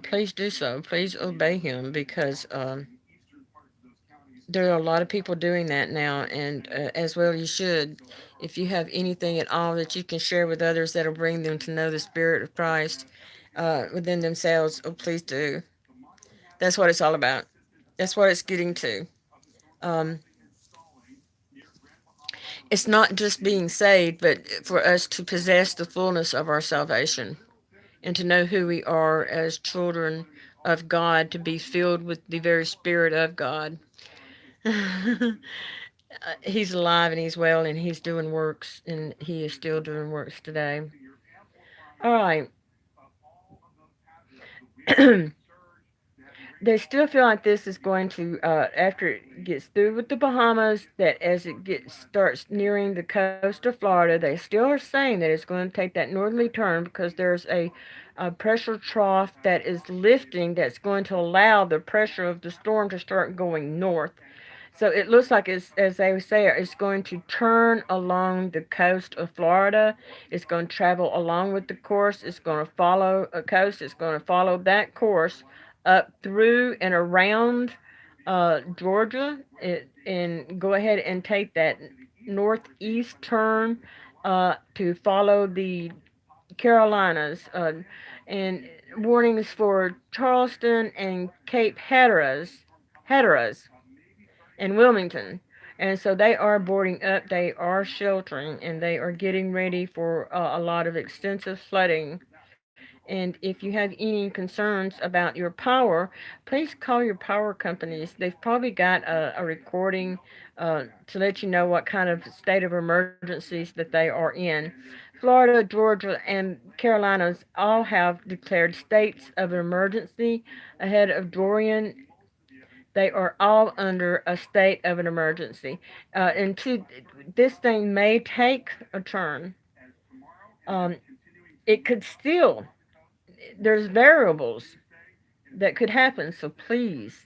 please do so. Please obey Him, because there are a lot of people doing that now, and as well you should. If you have anything at all that you can share with others that'll bring them to know the Spirit of Christ within themselves, oh, please do. That's what it's all about. That's what it's getting to. Um, it's not just being saved, but for us to possess the fullness of our salvation and to know who we are as children of God, to be filled with the very Spirit of God. He's alive and he's well and he's doing works, and he is still doing works today. All right. They still feel like this is going to, after it gets through with the Bahamas, that as it gets starts nearing the coast of Florida, they still are saying that it's going to take that northerly turn because there's a pressure trough that is lifting, that's going to allow the pressure of the storm to start going north. So it looks like it's, as they say, it's going to turn along the coast of Florida. It's going to travel along with the course. It's going to follow a coast. It's going to follow that course up through and around Georgia, and go ahead and take that northeast turn to follow the Carolinas. And warnings for Charleston and Cape Hatteras in Wilmington. And so they are boarding up, they are sheltering, and they are getting ready for a lot of extensive flooding. And if you have any concerns about your power, please call your power companies. They've probably got a recording to let you know what kind of state of emergencies that they are in. Florida, Georgia, and Carolinas all have declared states of emergency ahead of Dorian. They are all under a state of an emergency. This thing may take a turn. Um, it could still, there's variables that could happen. So please,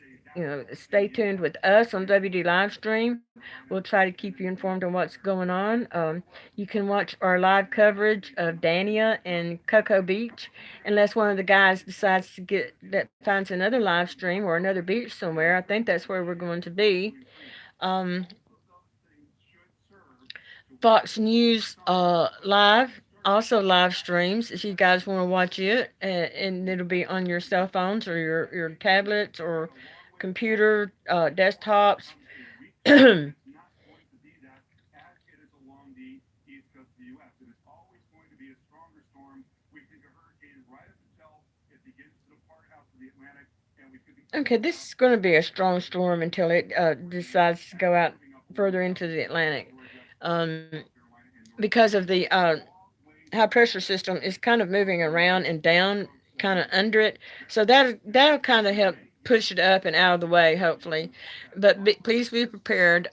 stay tuned with us on WD Livestream. We'll try to keep you informed on what's going on. You can watch our live coverage of Dania and Cocoa Beach, unless one of the guys decides to get that finds another live stream or another beach somewhere. I think that's where we're going to be. Um, Fox News Live also live streams if you guys want to watch it, and it'll be on your cell phones or your tablets or computer desktops. Okay, this is going to be a strong storm until it decides to go out further into the Atlantic. Um, because of the high pressure system is kind of moving around and down, kind of under it. So that'll kind of help push it up and out of the way, hopefully. But please be prepared.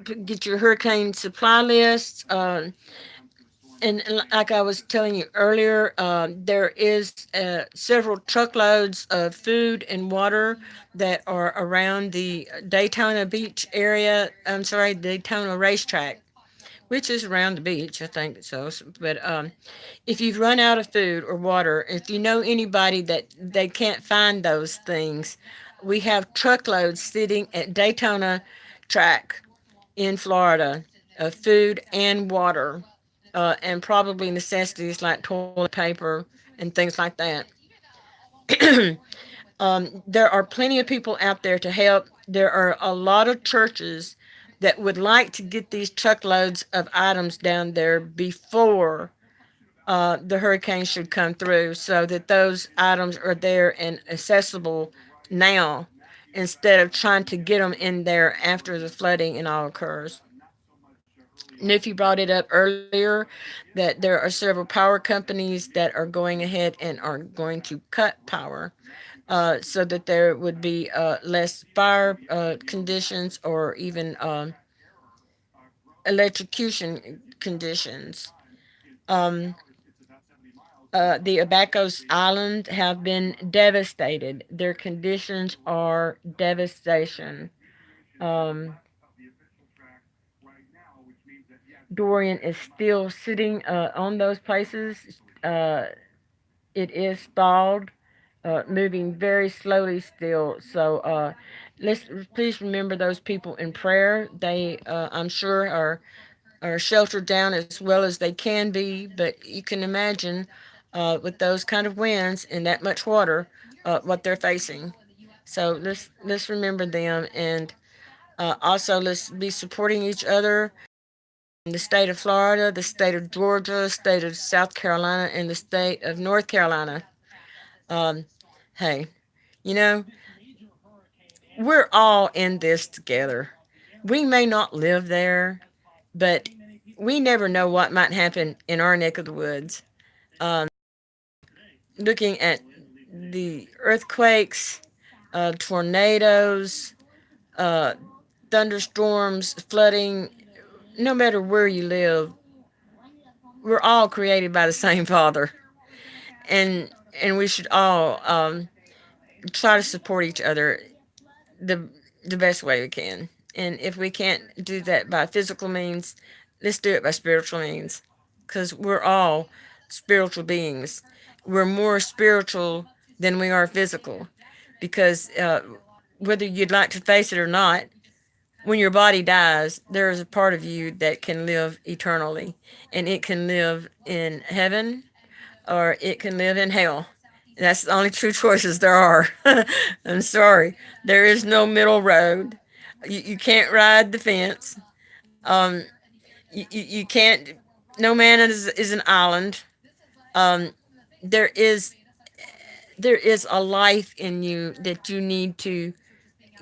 Get your hurricane supply lists. And like I was telling you earlier, there is several truckloads of food and water that are around the Daytona Beach area. I'm sorry, Daytona racetrack, which is around the beach, I think so. But if you've run out of food or water, if you know anybody that they can't find those things, we have truckloads sitting at Daytona track in Florida of food and water, and probably necessities like toilet paper and things like that. There are plenty of people out there to help. There are a lot of churches that would like to get these truckloads of items down there before the hurricane should come through so that those items are there and accessible now instead of trying to get them in there after the flooding and all occurs. Nifty brought it up earlier that there are several power companies that are going ahead and are going to cut power so that there would be less fire conditions or even electrocution conditions. Um, the Abacos Island have been devastated. Their conditions are devastation. Um, Dorian is still sitting on those places. It is stalled, moving very slowly still. So let's please remember those people in prayer. They, I'm sure, are sheltered down as well as they can be, but you can imagine with those kind of winds and that much water, what they're facing. So let's remember them, and also let's be supporting each other. The state of Florida, the state of Georgia, state of South Carolina, and the state of North Carolina. Um, hey, you know, we're all in this together. We may not live there, but we never know what might happen in our neck of the woods. Um, Looking at the earthquakes, tornadoes, uh, thunderstorms, flooding, no matter where you live, we're all created by the same Father, and we should all try to support each other the best way we can. And if we can't do that by physical means, let's do it by spiritual means, because we're all spiritual beings. We're more spiritual than we are physical, because whether you'd like to face it or not, when your body dies, there is a part of you that can live eternally, and it can live in heaven or it can live in hell. That's the only two choices there are. I'm sorry. There is no middle road. You can't ride the fence. Um, you can't. No man is an island. Um, there is a life in you that you need to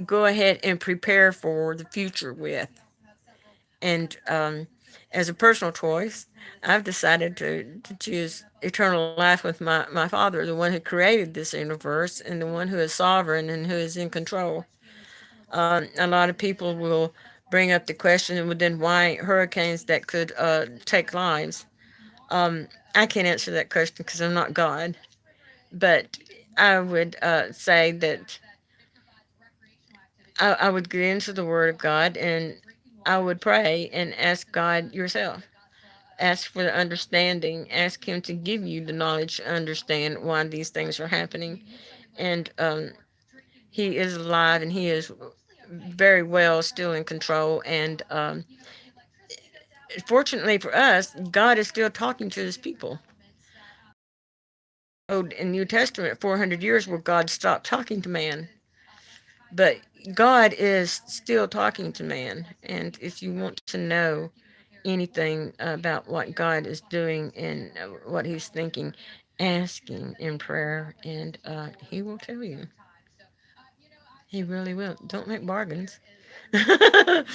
go ahead and prepare for the future with. And as a personal choice, I've decided to choose eternal life with my Father, the one who created this universe and the one who is sovereign and who is in control. A lot of people will bring up the question, well, then why hurricanes that could take lives? I can't answer that question because I'm not God. But I would say that I would get into the Word of God and I would pray and ask God yourself. Ask for the understanding. Ask Him to give you the knowledge to understand why these things are happening. And He is alive and He is very well still in control. And fortunately for us, God is still talking to His people. In New Testament, 400 years where God stopped talking to man. But God is still talking to man. And if you want to know anything about what God is doing and what He's thinking, ask Him in prayer, and He will tell you. He really will. Don't make bargains. I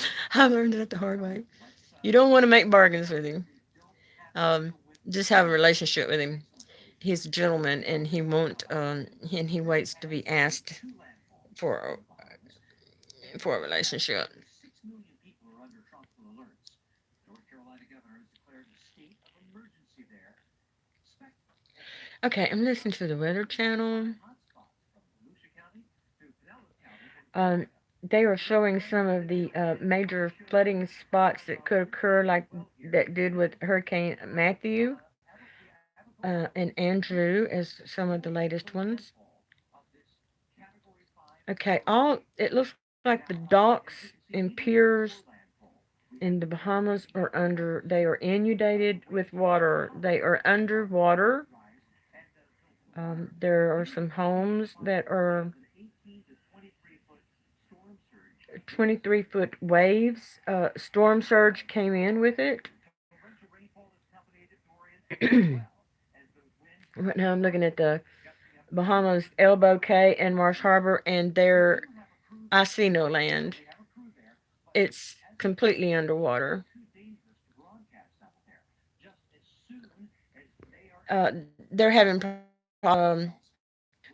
learned that the hard way. You don't want to make bargains with him. Um, just have a relationship with him. He's a gentleman, and he won't. And he waits to be asked for a relationship. Okay, I'm listening to the Weather Channel. Um, they were showing some of the major flooding spots that could occur, like that did with Hurricane Matthew and Andrew, as some of the latest ones. Okay, all it looks like the docks and piers in the Bahamas are under. They are inundated with water. They are underwater. There are some homes that are 23-foot waves. Storm surge came in with it. Right now I'm looking at the Bahamas, Elbow Cay, and Marsh Harbor, and there I see no land. It's completely underwater. They're having problems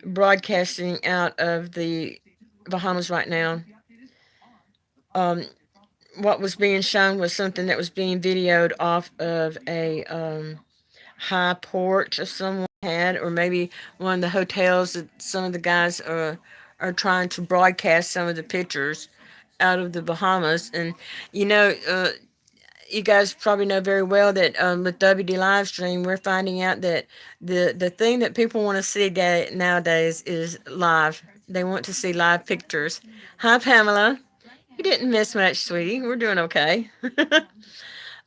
broadcasting out of the Bahamas right now. Um, what was being shown was something that was being videoed off of a high porch of someone had, or maybe one of the hotels that some of the guys are trying to broadcast some of the pictures out of the Bahamas. And you know, you guys probably know very well that with WD Livestream, we're finding out that the thing that people want to see nowadays is live. They want to see live pictures. Hi, Pamela. You didn't miss much, sweetie. We're doing okay.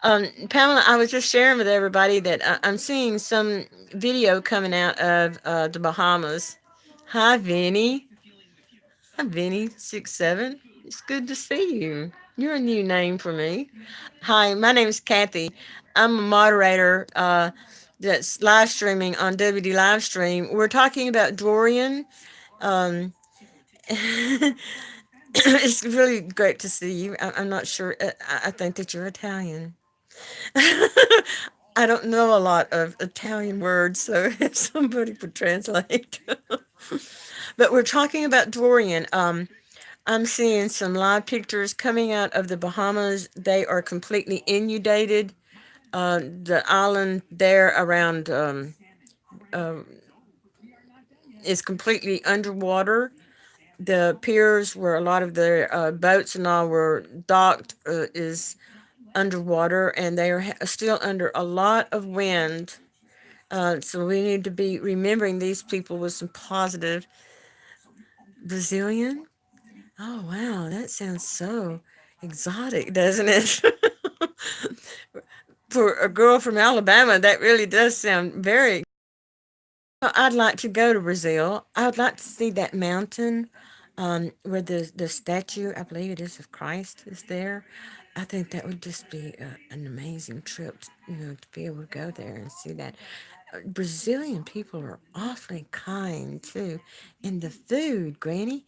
Pamela, I was just sharing with everybody that I'm seeing some video coming out of the Bahamas. Hi, Vinny. Hi, Vinny67. It's good to see you. You're a new name for me. Hi, my name is Kathy. I'm a moderator that's live streaming on WD Livestream. We're talking about Dorian. Um, it's really great to see you. I'm not sure. I think that you're Italian. I don't know a lot of Italian words, so if somebody would translate. But we're talking about Dorian. I'm seeing some live pictures coming out of the Bahamas. They are completely inundated. The island there around uh, is completely underwater. The piers where a lot of the boats and all were docked is underwater, and they are still under a lot of wind. So we need to be remembering these people with some positive. Brazilian? Oh, wow, that sounds so exotic, doesn't it? For a girl from Alabama, that really does sound very. I'd like to go to Brazil. I would like to see that mountain where the statue, I believe it is, of Christ is there. I think that would just be an amazing trip, to be able to go there and see that. Brazilian people are awfully kind too. And the food, Granny,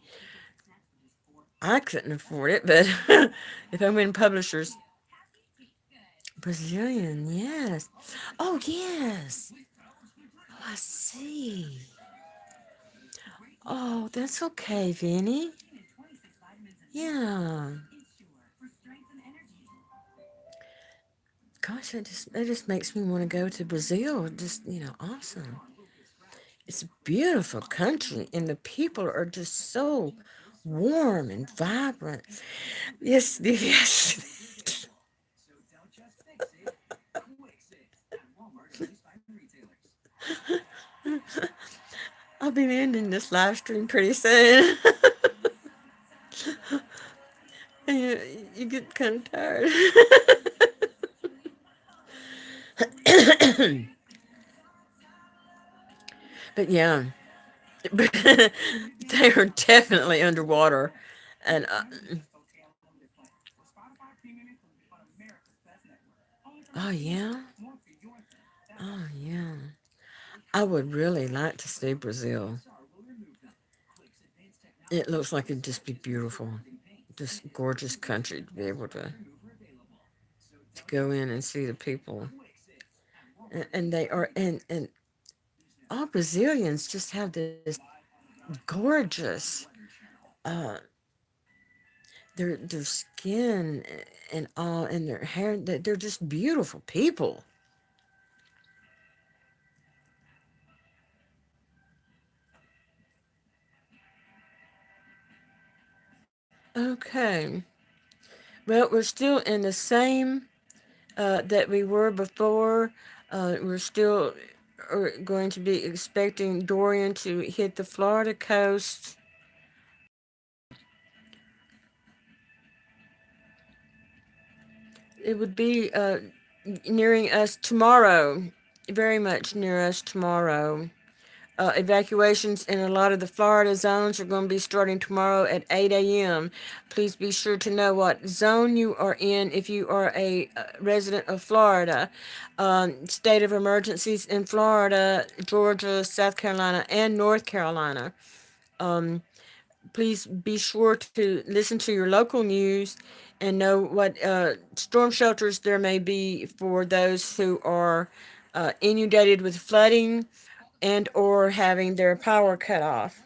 I couldn't afford it, but if I'm in publishers, Brazilian, yes. Oh, yes. Oh, I see. Oh, that's okay, Vinny. Yeah. Gosh, that just makes me want to go to Brazil. Just awesome. It's a beautiful country, and the people are just so warm and vibrant. Yes, yes. I'll be ending this live stream pretty soon. And you get kind of tired. But yeah, they are definitely underwater. And oh yeah, oh yeah. I would really like to see Brazil. It looks like it'd just be beautiful, just gorgeous country to be able to go in and see the people, and they are and all Brazilians just have this gorgeous, uh, their skin and all, and their hair. They're just beautiful people. Okay, well, we're still in the same that we were before. We're still going to be expecting Dorian to hit the Florida coast. It would be nearing us tomorrow, very much near us tomorrow. Evacuations in a lot of the Florida zones are going to be starting tomorrow at 8 a.m. Please be sure to know what zone you are in if you are a resident of Florida. State of emergencies in Florida, Georgia, South Carolina, and North Carolina. Um, Please be sure to listen to your local news and know what storm shelters there may be for those who are inundated with flooding and or having their power cut off.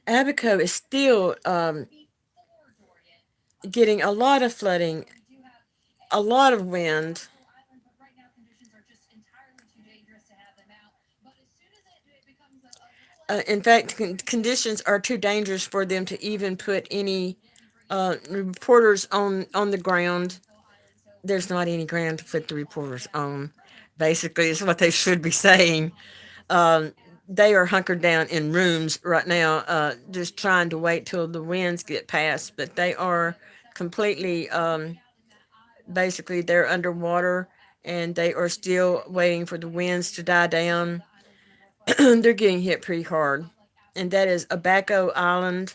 Abaco is still getting a lot of flooding, a lot of wind. In fact, conditions are too dangerous for them to even put any reporters on the ground. There's not any ground to put the reporters on. Basically, is what they should be saying. Um, they are hunkered down in rooms right now, just trying to wait till the winds get past. But they are completely, basically, they're underwater, and they are still waiting for the winds to die down. They're getting hit pretty hard, and that is Abaco Island.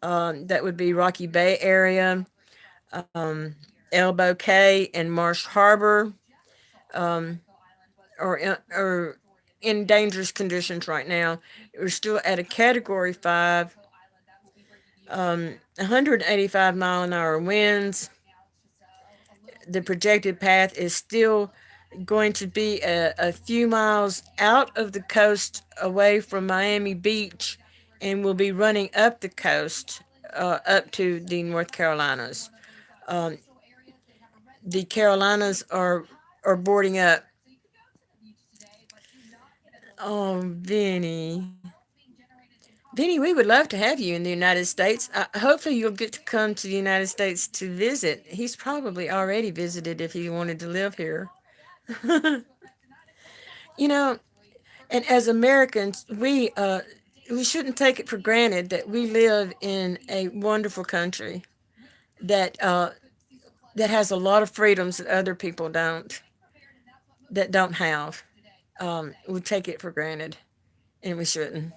That would be Rocky Bay area, Elbow Cay, and Marsh Harbor. Um, are in dangerous conditions right now. We're still at a Category 5, 185-mile-an-hour winds. The projected path is still going to be a few miles out of the coast away from Miami Beach and will be running up the coast up to the North Carolinas. Um, the Carolinas are boarding up. Oh, Vinny. Vinny, we would love to have you in the United States. Hopefully, you'll get to come to the United States to visit. He's probably already visited if he wanted to live here. You know, and as Americans, we shouldn't take it for granted that we live in a wonderful country that that has a lot of freedoms that other people don't have. We take it for granted, and we shouldn't.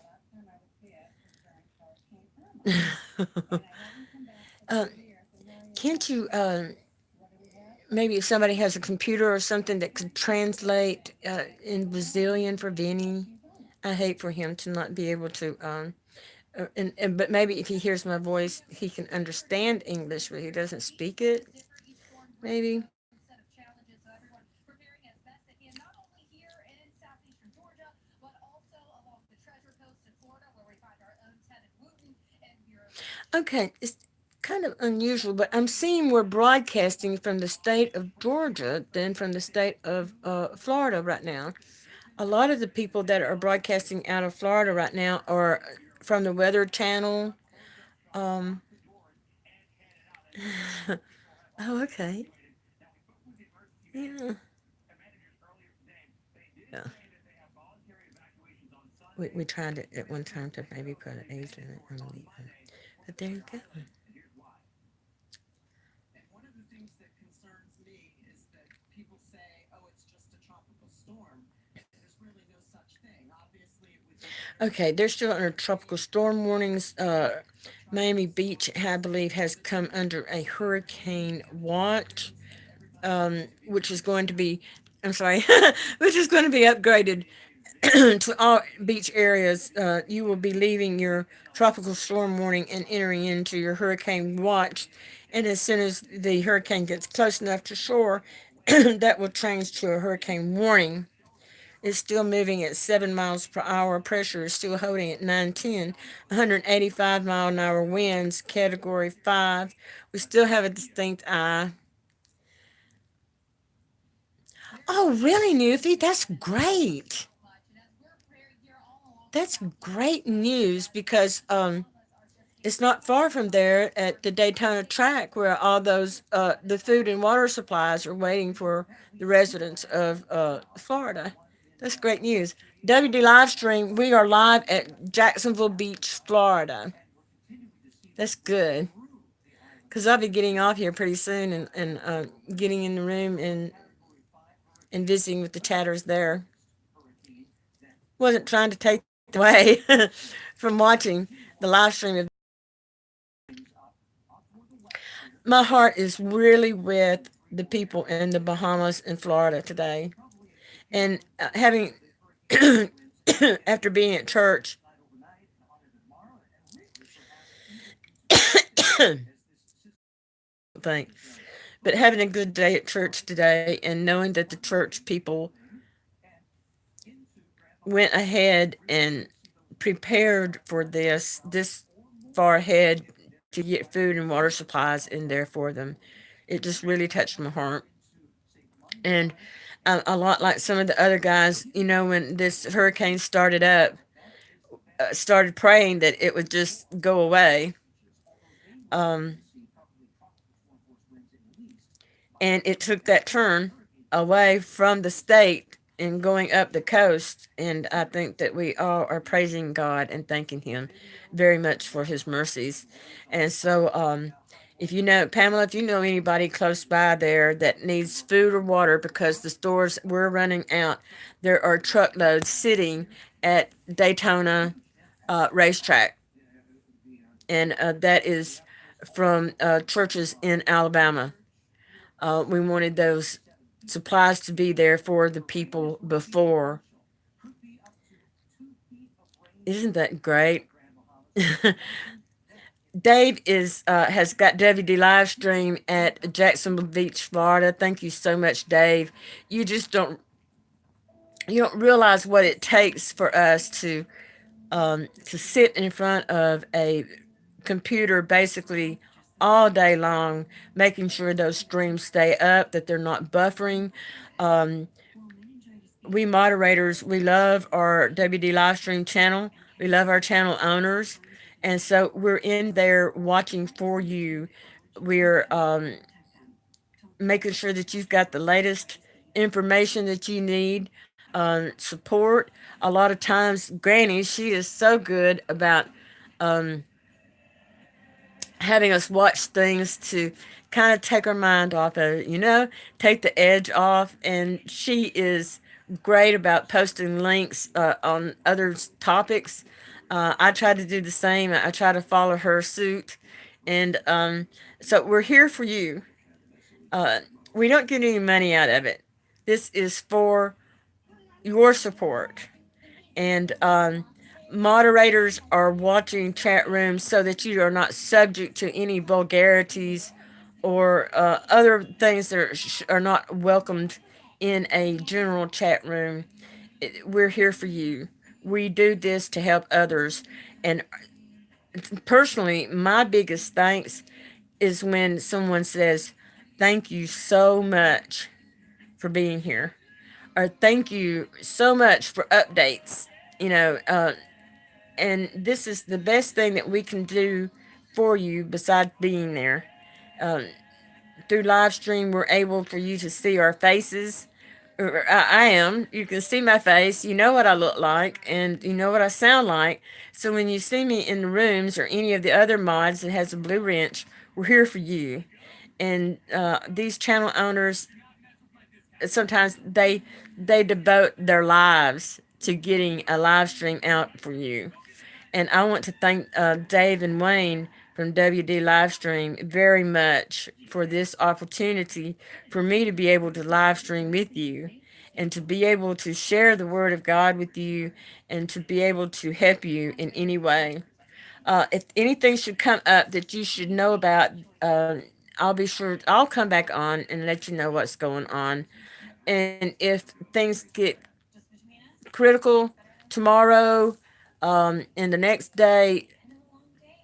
uh, can't you maybe if somebody has a computer or something that could translate in Brazilian for Vinny? I hate for him to not be able to. And but maybe if he hears my voice, he can understand English, but he doesn't speak it. Maybe. Okay, it's kind of unusual, but I'm seeing we're broadcasting from the state of Georgia than from the state of Florida right now. A lot of the people that are broadcasting out of Florida right now are from the Weather Channel. Um, oh, okay. Yeah. Yeah. We tried it at one time to maybe put an age limit on the but there you go. Okay, they're still under tropical storm warnings. Miami Beach, I believe, has come under a hurricane watch, which is going to be I'm sorry, which is going to be upgraded to all beach areas. You will be leaving your tropical storm warning and entering into your hurricane watch. And as soon as the hurricane gets close enough to shore, that will change to a hurricane warning. It's still moving at 7 miles per hour. Pressure is still holding at 910. 185-mile-an-hour winds, category 5. We still have a distinct eye. Oh, really, Newfie? That's great. That's great news because it's not far from there at the Daytona track where all those the food and water supplies are waiting for the residents of Florida. That's great news. WD Livestream, we are live at Jacksonville Beach, Florida. That's good because I'll be getting off here pretty soon and getting in the room and visiting with the chatters there. Wasn't trying to take that away from watching the live stream of. My heart is really with the people in the Bahamas and Florida today. And having, after being at church, think, but having a good day at church today and knowing that the church people went ahead and prepared for this far ahead to get food and water supplies in there for them. It just really touched my heart. And a lot like some of the other guys, when this hurricane started up, started praying that it would just go away. Um, and it took that turn away from the state and going up the coast. And I think that we all are praising God and thanking Him very much for His mercies. And so, if you know, Pamela, if you know anybody close by there that needs food or water because the stores we're running out, there are truckloads sitting at Daytona racetrack. And that is from churches in Alabama. We wanted those supplies to be there for the people before. Isn't that great? Dave is has got WD live stream at Jacksonville Beach, Florida. Thank you so much, Dave. You just don't realize what it takes for us to sit in front of a computer basically all day long, making sure those streams stay up, that they're not buffering. Um, we moderators, we love our WD live stream channel. We love our channel owners. And so we're in there watching for you. We're making sure that you've got the latest information that you need, support. A lot of times, Granny, she is so good about um, having us watch things to kind of take our mind off of it, take the edge off. And she is great about posting links on other topics. I try to do the same. I try to follow her suit. And so we're here for you. Uh, we don't get any money out of it. This is for your support. And moderators are watching chat rooms so that you are not subject to any vulgarities or other things that are not welcomed in a general chat room. We're here for you. We do this to help others. And personally, my biggest thanks is when someone says, "Thank you so much for being here," or "Thank you so much for updates." You know, and this is the best thing that we can do for you besides being there. Um, Through live stream, we're able for you to see our faces. I am. You can see my face. You know what I look like, and you know what I sound like. So when you see me in the rooms or any of the other mods that has a blue wrench, we're here for you. And these channel owners, sometimes they devote their lives to getting a live stream out for you. And I want to thank Dave and Wayne from WD Livestream very much for this opportunity for me to be able to live stream with you. and to be able to share the Word of God with you and to be able to help you in any way. If anything should come up that you should know about, I'll be sure I'll come back on and let you know what's going on. And if things get critical tomorrow, and the next day,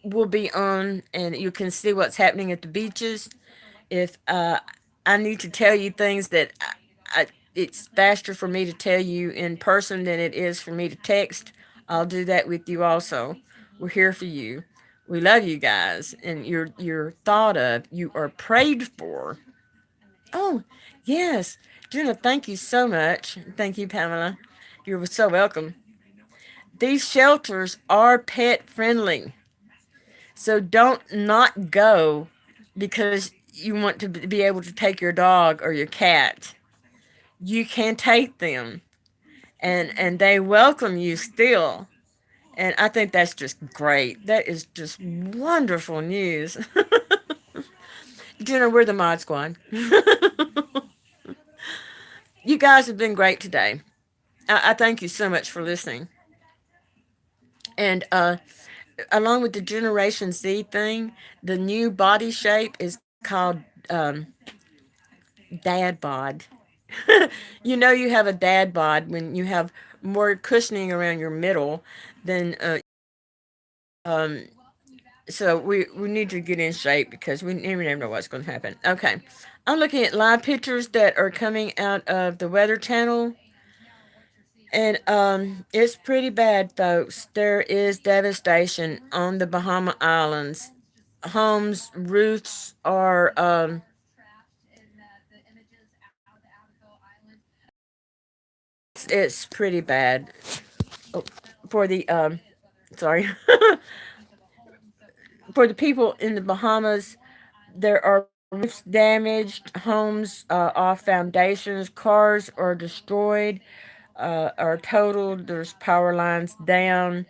we'll be on and you can see what's happening at the beaches. If I need to tell you things that it's faster for me to tell you in person than it is for me to text, I'll do that with you also. We're here for you. We love you guys, and you're thought of. You are prayed for. Oh, yes, Gina. Thank you so much. Thank you, Pamela. You're so welcome. These shelters are pet friendly, so don't not go because you want to be able to take your dog or your cat. You can take them, and they welcome you still. And I think that's just great. That is just wonderful news. Jenna, we're the Mod Squad. You guys have been great today. I thank you so much for listening. And along with the Generation Z thing, the new body shape is called dad bod. You know you have a dad bod when you have more cushioning around your middle than um so we need to get in shape because we never know what's going to happen. Okay, I'm looking at live pictures that are coming out of the Weather Channel, and it's pretty bad, folks. There is devastation on the Bahama Islands. Homes, roofs are it's pretty bad. Oh, for the sorry, for the people in the Bahamas, there are roofs damaged, homes off foundations, cars are destroyed, are totaled. There's power lines down.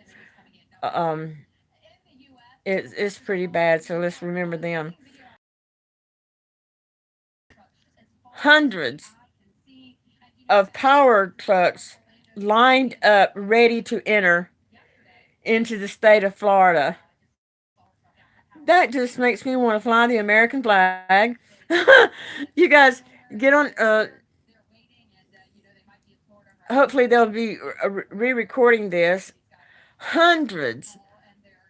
Um, it's pretty bad. So let's remember them. Hundreds of power trucks lined up, ready to enter into the state of Florida. That just makes me want to fly the American flag. You guys get on. Hopefully, they'll be re-recording this. Hundreds,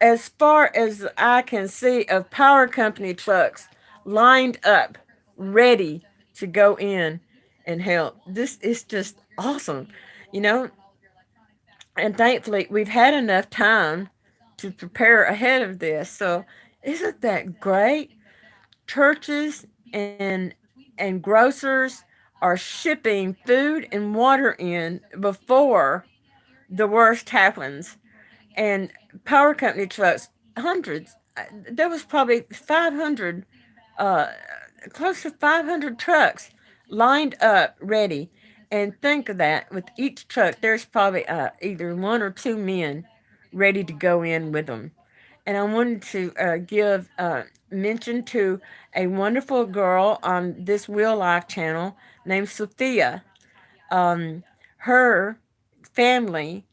as far as I can see, of power company trucks lined up, ready to go in and help. This is just awesome, you know. And thankfully, we've had enough time to prepare ahead of this. So, isn't that great? Churches and grocers are shipping food and water in before the worst happens. And power company trucks, hundreds. There was probably 500, uh, close to 500 trucks lined up ready. And think of that, with each truck, there's probably either one or two men ready to go in with them. And I wanted to give mention to a wonderful girl on this Real Life channel named Sophia. Um, Her family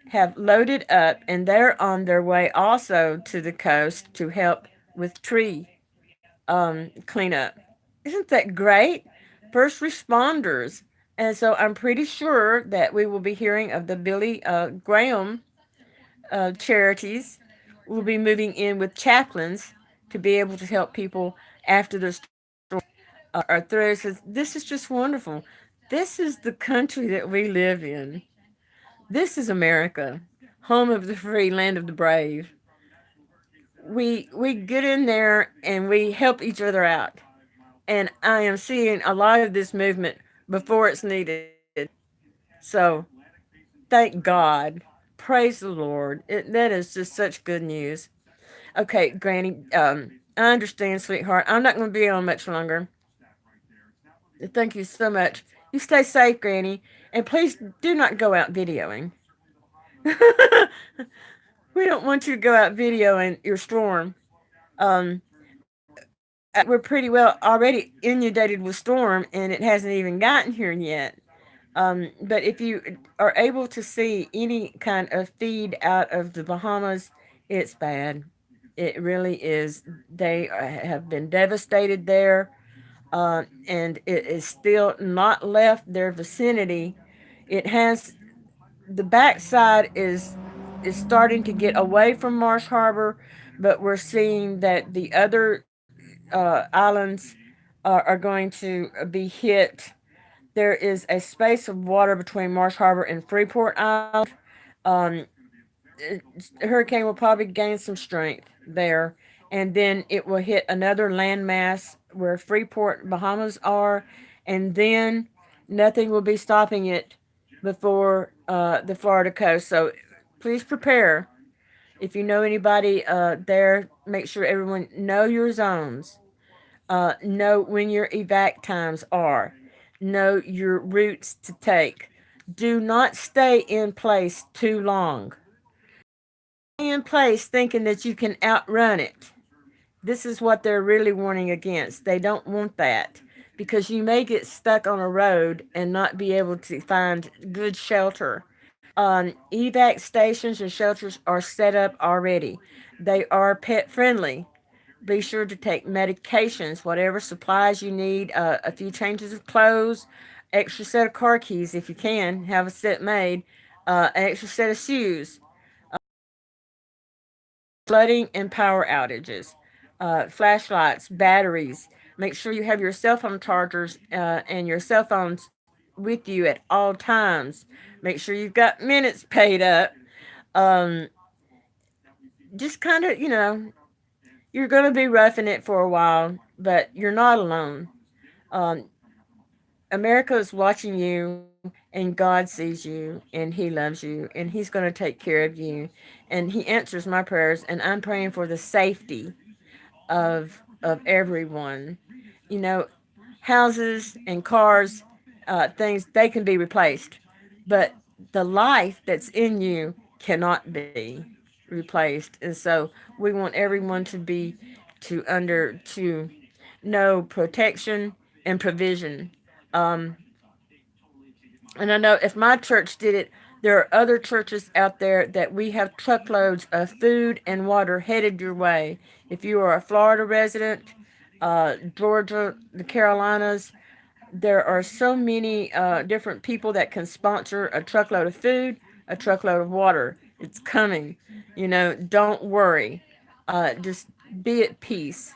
have loaded up and they're on their way also to the coast to help with tree cleanup. Isn't that great? First responders. And so I'm pretty sure that we will be hearing of the Billy Graham charities. Will be moving in with chaplains to be able to help people after the are through. So this is just wonderful. This is the country that we live in. This is America, home of the free, land of the brave. We get in there and we help each other out. And I am seeing a lot of this movement before it's needed. So thank God. Praise the Lord. That is just such good news. Okay, Granny, I understand, sweetheart. I'm not going to be on much longer. Thank you so much. You stay safe, Granny. And please do not go out videoing. We don't want you to go out videoing your storm. Um, we're pretty well already inundated with storm, and it hasn't even gotten here yet. But if you are able to see any kind of feed out of the Bahamas, it's bad. It really is. They have been devastated there, and it is still not left their vicinity. It has the backside is starting to get away from Marsh Harbor, but we're seeing that the other islands are going to be hit. There is a space of water between Marsh Harbor and Freeport Island. Um, the hurricane will probably gain some strength there, and then it will hit another landmass where Freeport, Bahamas are, and then nothing will be stopping it before the Florida coast. So please prepare. If you know anybody there, make sure everyone know your zones. Know when your evac times are. Know your routes to take. Do not stay in place too long. Stay in place thinking that you can outrun it. This is what they're really warning against. They don't want that because you may get stuck on a road and not be able to find good shelter. Evac stations and shelters are set up already. They are pet friendly. Be sure to take medications, whatever supplies you need, a few changes of clothes, extra set of car keys if you can, have a set made, an extra set of shoes, flooding and power outages, flashlights, batteries. Make sure you have your cell phone chargers and your cell phones with you at all times. Make sure you've got minutes paid up. Um, just kind of, you're going to be roughing it for a while, but you're not alone. Um, America is watching you, and God sees you, and He loves you, and He's going to take care of you. And He answers my prayers, and I'm praying for the safety of everyone. You know, houses and cars, things they can be replaced, but the life that's in you cannot be replaced. And so we want everyone to be to know protection and provision. Um, and I know if my church did it, there are other churches out there that we have truckloads of food and water headed your way. If you are a Florida resident, Georgia, the Carolinas, there are so many different people that can sponsor a truckload of food, a truckload of water. It's coming. Don't worry. Just be at peace.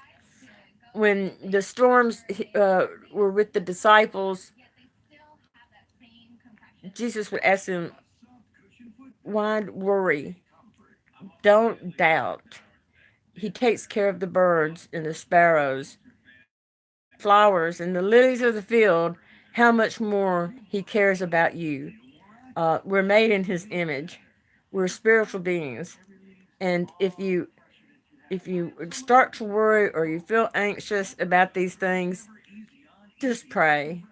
When the storms were with the disciples, Jesus would ask them, why worry? Don't doubt. He takes care of the birds and the sparrows, the flowers and the lilies of the field. How much more he cares about you. We're made in his image. We're spiritual beings. And if you start to worry or you feel anxious about these things, just pray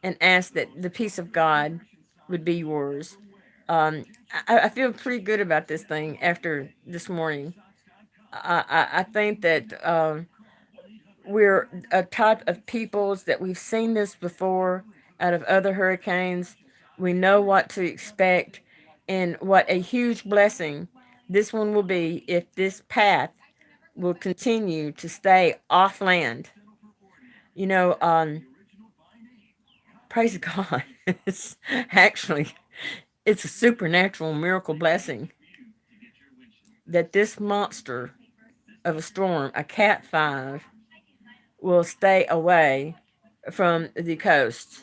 and ask that the peace of God would be yours. Um, I feel pretty good about this thing after this morning. I think that we're a type of peoples that we've seen this before out of other hurricanes. We know what to expect and what a huge blessing this one will be if this path will continue to stay off land. You know, praise God. it's actually it's a supernatural miracle blessing that this monster of a storm, a Cat 5, will stay away from the coast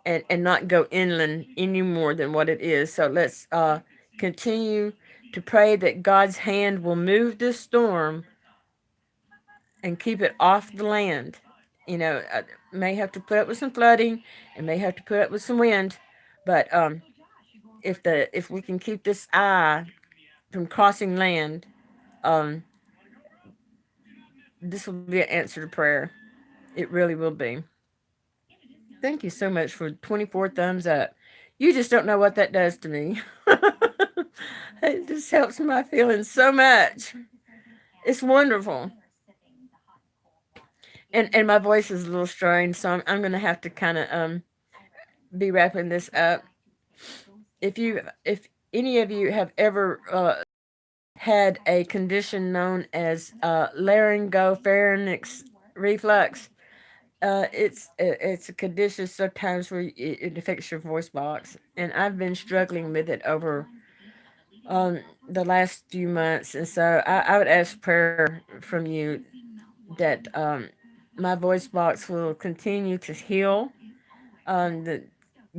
and not go inland any more than what it is. So let's continue to pray that God's hand will move this storm and keep it off the land. May have to put up with some flooding and may have to put up with some wind, but if we can keep this eye from crossing land, um, this will be an answer to prayer. It really will be. Thank you so much for 24 thumbs up. You just don't know what that does to me. It just helps my feelings so much. It's wonderful. And my voice is a little strained, so I'm going to have to kind of be wrapping this up. If any of you have ever had a condition known as laryngopharynx reflux, it's a condition sometimes where it affects your voice box, and I've been struggling with it over the last few months, and so I would ask prayer from you that my voice box will continue to heal. That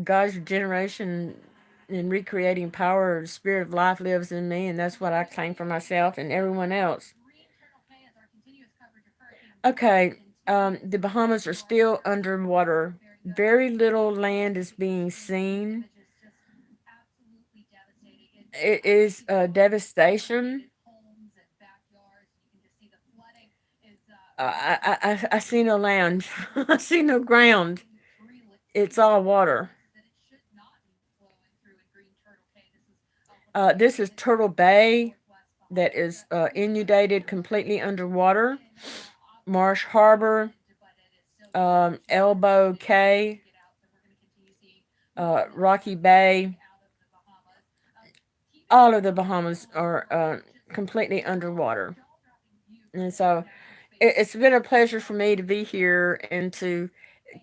God's regeneration and recreating power, the spirit of life lives in me, and that's what I claim for myself and everyone else. Okay, the Bahamas are still underwater. Very little land is being seen. It is devastation. I see no land. I see no ground. It's all water. This is Turtle Bay that is inundated completely underwater. Marsh Harbor, Elbow Cay, Rocky Bay, all of the Bahamas are completely underwater. And so it's been a pleasure for me to be here and to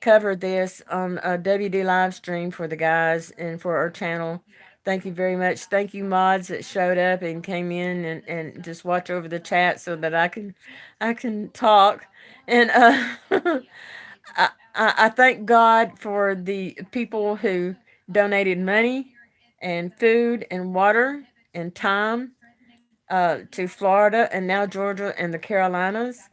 cover this on a WD live stream for the guys and for our channel. Thank you very much. Thank you, mods that showed up and came in and just watch over the chat so that I can talk. And I thank God for the people who donated money and food and water and time to Florida and now Georgia and the Carolinas.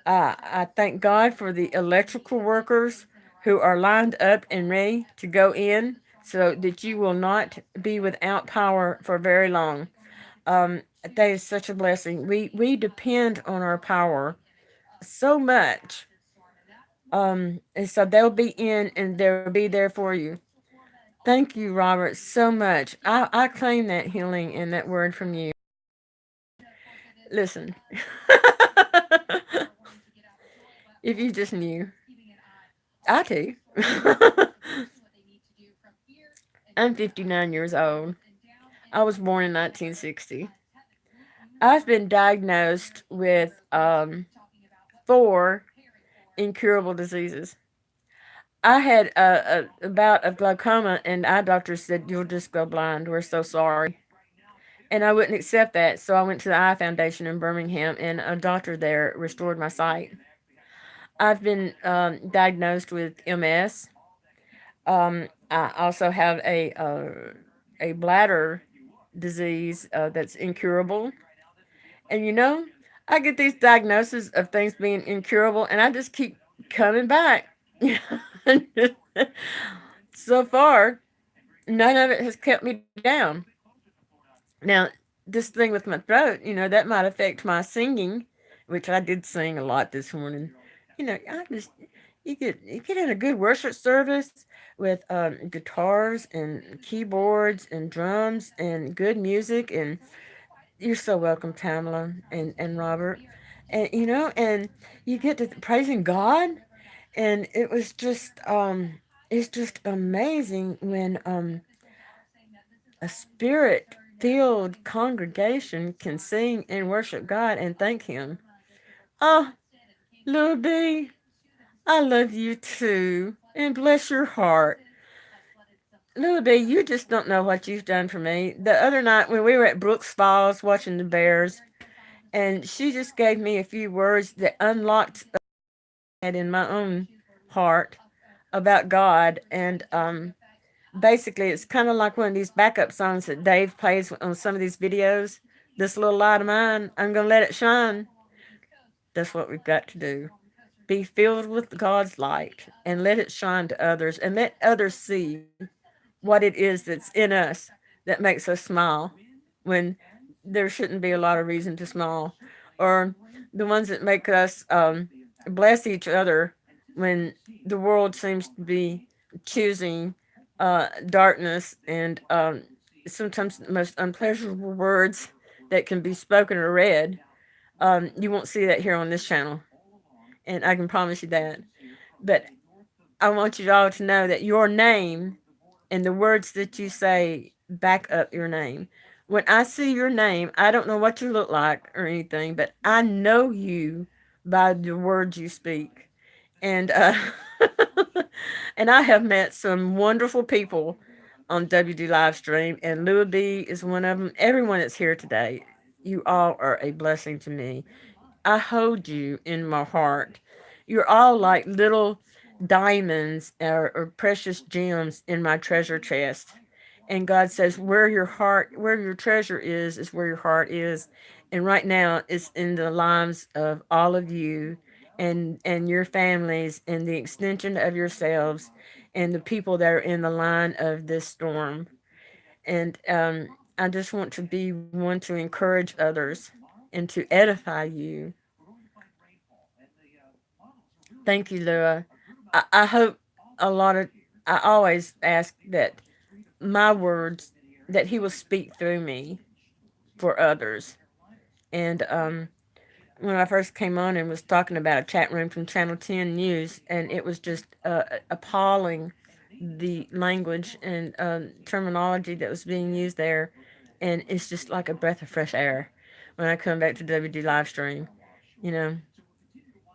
I thank God for the electrical workers who are lined up and ready to go in so that you will not be without power for very long. That is such a blessing. We depend on our power so much. And so they'll be in and they'll be there for you. Thank you, Robert, so much. I claim that healing and that word from you. Listen, if you just knew, I do. I'm 59 years old. I was born in 1960. I've been diagnosed with four incurable diseases. I had a bout of glaucoma, and eye doctors said, "You'll just go blind. We're so sorry." And I wouldn't accept that, so I went to the Eye Foundation in Birmingham, and a doctor there restored my sight. I've been diagnosed with MS. I also have a bladder disease that's incurable. And I get these diagnoses of things being incurable, and I just keep coming back. So far, none of it has kept me down. Now, this thing with my throat, that might affect my singing, which I did sing a lot this morning. I just you get in a good worship service with guitars and keyboards and drums and good music, and you're so welcome, Tamala and Robert. And and you get to praising God, and it's just amazing when a spirit filled congregation can sing and worship God and thank Him. Oh, Lil B, I love you too, and bless your heart. Lil B, you just don't know what you've done for me. The other night when we were at Brooks Falls watching the Bears, and she just gave me a few words that unlocked that in my own heart about God. And basically, it's kind of like one of these backup songs that Dave plays on some of these videos. This little light of mine, I'm gonna let it shine. That's what we've got to do. Be filled with God's light and let it shine to others, and let others see what it is that's in us that makes us smile when there shouldn't be a lot of reason to smile, or the ones that make us bless each other when the world seems to be choosing darkness and sometimes the most unpleasurable words that can be spoken or read. You won't see that here on this channel, and I can promise you that. But I want you all to know that your name and the words that you say back up your name. When I see your name, I don't know what you look like or anything, but I know you by the words you speak. And and I have met some wonderful people on WD Livestream, and Louis B is one of them. Everyone that's here today, you all are a blessing to me. I hold you in my heart. You're all like little diamonds or precious gems in my treasure chest. And God says, where your treasure is where your heart is. And right now, it's in the lives of all of you and your families and the extension of yourselves and the people that are in the line of this storm. And I just want to be one to encourage others and to edify you. Thank you, Laura. I hope a lot of, I always ask that my words, that He will speak through me for others. And when I first came on and was talking about a chat room from Channel 10 News, and it was just appalling the language and terminology that was being used there. And it's just like a breath of fresh air when I come back to WD Livestream. You know,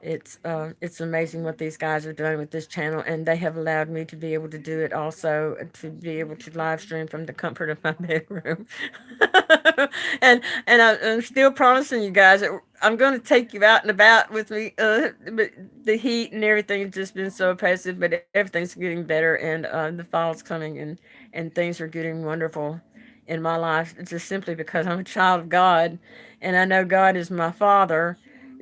it's amazing what these guys are doing with this channel, and they have allowed me to be able to do it also, to be able to live stream from the comfort of my bedroom. I'm still promising you guys that I'm going to take you out and about with me. But the heat and everything has just been so oppressive, but everything's getting better, and the fall's coming, and things are getting wonderful in my life, just simply because I'm a child of God, and I know God is my Father.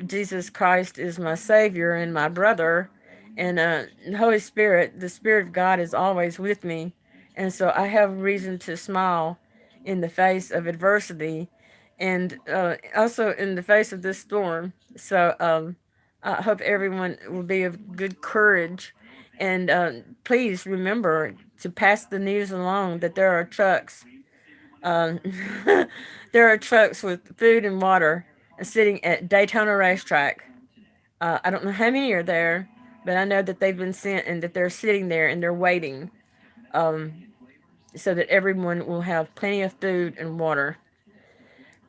Jesus Christ is my Savior and my brother, and the Holy Spirit, the Spirit of God, is always with me, and so I have reason to smile in the face of adversity, and also in the face of this storm. So I hope everyone will be of good courage, and please remember to pass the news along that there are trucks. Um, there are trucks with food and water sitting at Daytona Racetrack. I don't know how many are there, but I know that they've been sent and that they're sitting there and they're waiting, um, so that everyone will have plenty of food and water.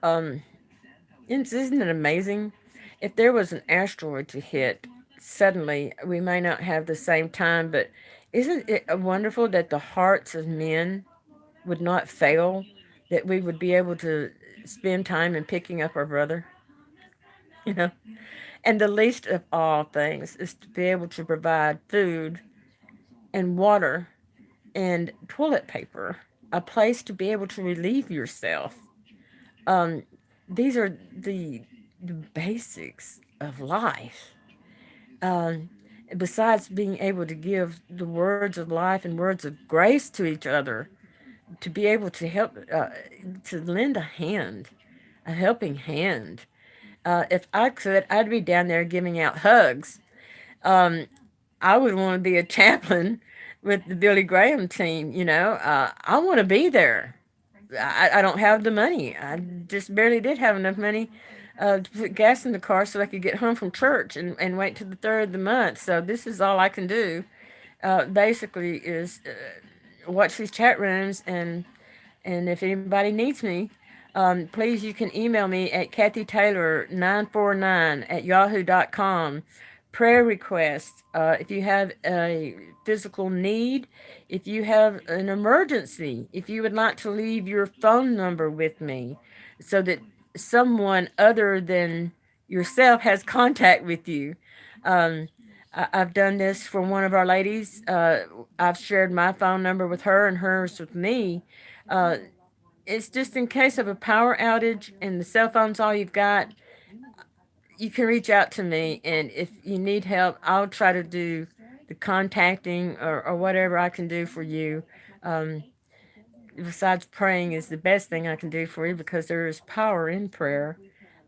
Um, isn't it amazing? If there was an asteroid to hit, suddenly we may not have the same time, but isn't it wonderful that the hearts of men would not fail, that we would be able to spend time in picking up our brother, you know? And the least of all things is to be able to provide food and water and toilet paper, a place to be able to relieve yourself. Um, these are the basics of life. Um, Besides being able to give the words of life and words of grace to each other, to be able to help, to lend a helping hand. If I could, I'd be down there giving out hugs. Um, I would want to be a chaplain with the Billy Graham team. I want to be there. I don't have the money. I just barely did have enough money to put gas in the car so I could get home from church and wait till the third of the month. So this is all I can do. Basically, is watch these chat rooms, and if anybody needs me, please, you can email me at kathytaylor949 at yahoo.com. Prayer requests. If you have a physical need, if you have an emergency, if you would like to leave your phone number with me so that someone other than yourself has contact with you. Um, I've done this for one of our ladies. I've shared my phone number with her and hers with me. Uh, it's just in case of a power outage and the cell phone's all you've got, you can reach out to me. And if you need help, I'll try to do the contacting or whatever I can do for you. Um, Besides, praying is the best thing I can do for you because there is power in prayer.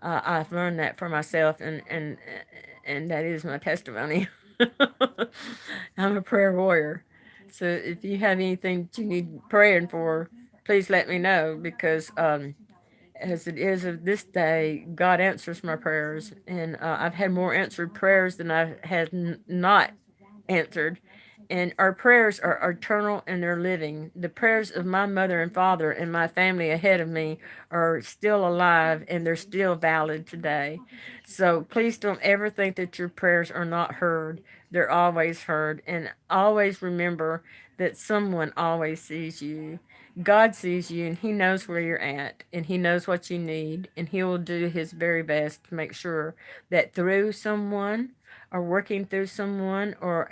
I've learned that for myself, and that is my testimony. I'm a prayer warrior. So if you have anything that you need praying for, please let me know because as it is of this day, God answers my prayers, and I've had more answered prayers than I've had not answered, And our prayers are eternal and they're living. The prayers of my mother and father and my family ahead of me are still alive and they're still valid today. So please don't ever think that your prayers are not heard. They're always heard. And always remember that someone always sees you. God sees you and He knows where you're at and He knows what you need and He will do His very best to make sure that through someone or working through someone or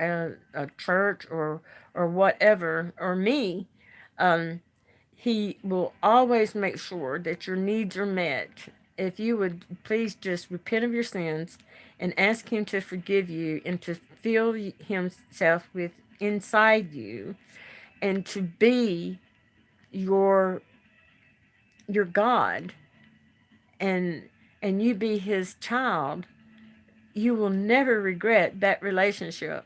a church or whatever or me, um, he will always make sure that your needs are met. If you would please just repent of your sins and ask Him to forgive you and to fill Himself with inside you and to be your your God and you be His child, you will never regret that relationship.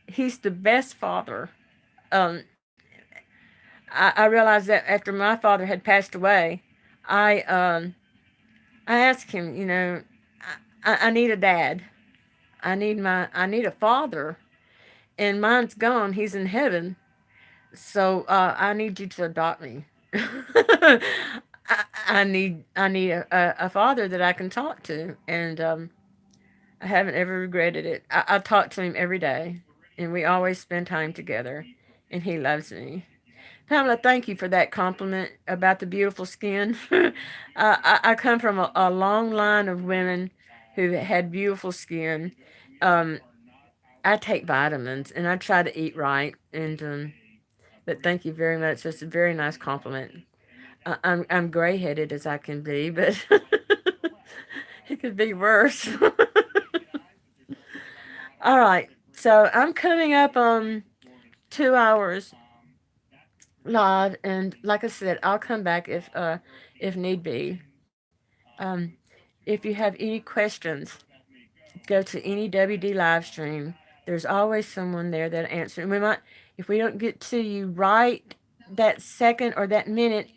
He's the best father. Um, I realized that after my father had passed away, I I asked him, you know, I need a dad. I need a father, and mine's gone. He's in heaven, so I need you to adopt me. I need a father that I can talk to, and I haven't ever regretted it. I talk to him every day, and we always spend time together, and he loves me. Pamela, thank you for that compliment about the beautiful skin. I come from a long line of women who had beautiful skin. Um, I take vitamins and I try to eat right. And but thank you very much. That's a very nice compliment. I'm gray headed as I can be, but it could be worse. All right, so I'm coming up on 2 hours live, and like I said, I'll come back if need be. Um, if you have any questions, go to any WD live stream. There's always someone there that answers. We might, if we don't get to you right that second or that minute,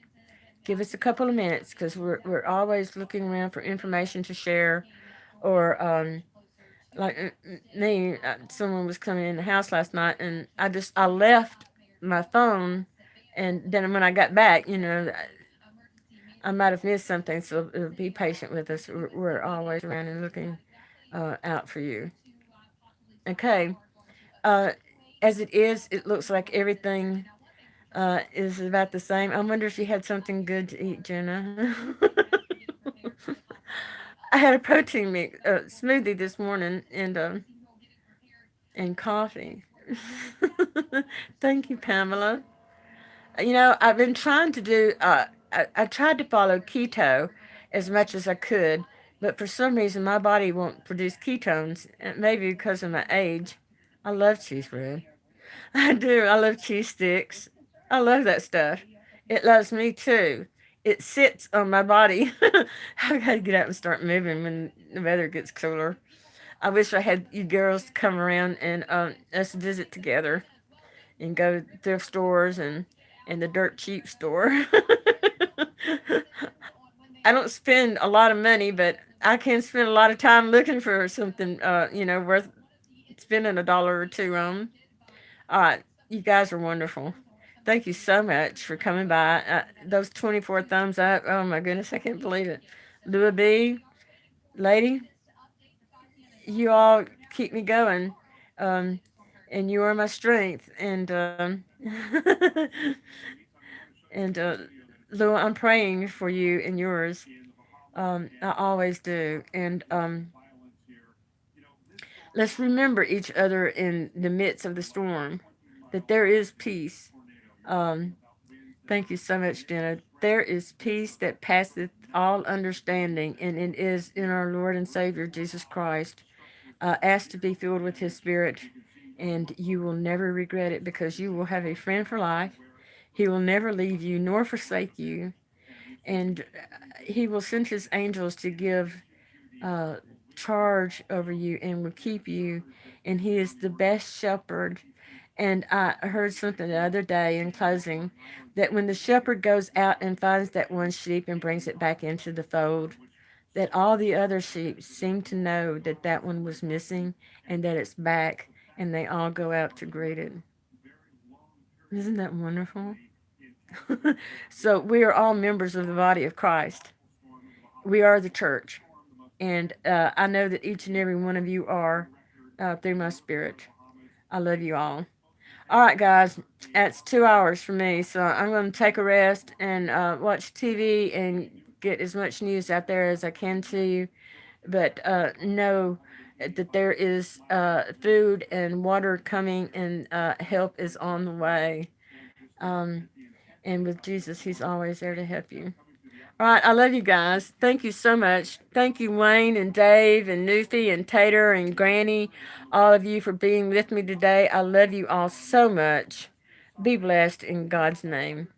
give us a couple of minutes because we're always looking around for information to share. Or like me, someone was coming in the house last night, and I left my phone, and then when I got back, you know, I might have missed something, so be patient with us. We're always around and looking out for you. Okay. Uh, as it is, it looks like everything is about the same. I wonder if you had something good to eat, Jenna. I had a protein smoothie this morning and coffee. Thank you, Pamela. You know, I've been trying to do. I tried to follow keto as much as I could, but for some reason my body won't produce ketones. Maybe because of my age. I love cheese bread. I do. I love cheese sticks. I love that stuff. It loves me too. It sits on my body. I gotta get out and start moving when the weather gets cooler. I wish I had you girls come around and us visit together and go to thrift stores and the dirt cheap store. I don't spend a lot of money, but I can spend a lot of time looking for something, worth spending $1 or 2 on. Uh, you guys are wonderful. Thank you so much for coming by. Those 24 thumbs up. Oh my goodness, I can't believe it. Louis B, lady, you all keep me going. Um, and you are my strength. And Lou, I'm praying for you and yours. I always do. And let's remember each other in the midst of the storm, that there is peace. Um, Thank you so much, Jenna. There is peace that passeth all understanding, and it is in our Lord and Savior Jesus Christ. Ask to be filled with His Spirit, and you will never regret it because you will have a friend for life. He will never leave you nor forsake you, and He will send His angels to give uh, charge over you and will keep you. And He is the best shepherd. And I heard something the other day in closing that when the shepherd goes out and finds that one sheep and brings it back into the fold, that all the other sheep seem to know that that one was missing and that it's back. and they all go out to greet it. Isn't that wonderful? So we are all members of the body of Christ. We are the church. And I know that each and every one of you are through my spirit. I love you all. All right, guys, that's 2 hours for me, so I'm going to take a rest and watch TV and get as much news out there as I can to you. But know that there is food and water coming, and help is on the way. Um, and with Jesus, He's always there to help you. All right, I love you guys. Thank you so much. Thank you, Wayne and Dave and Newfie and Tater and Granny, all of you for being with me today. I love you all so much. Be blessed in God's name.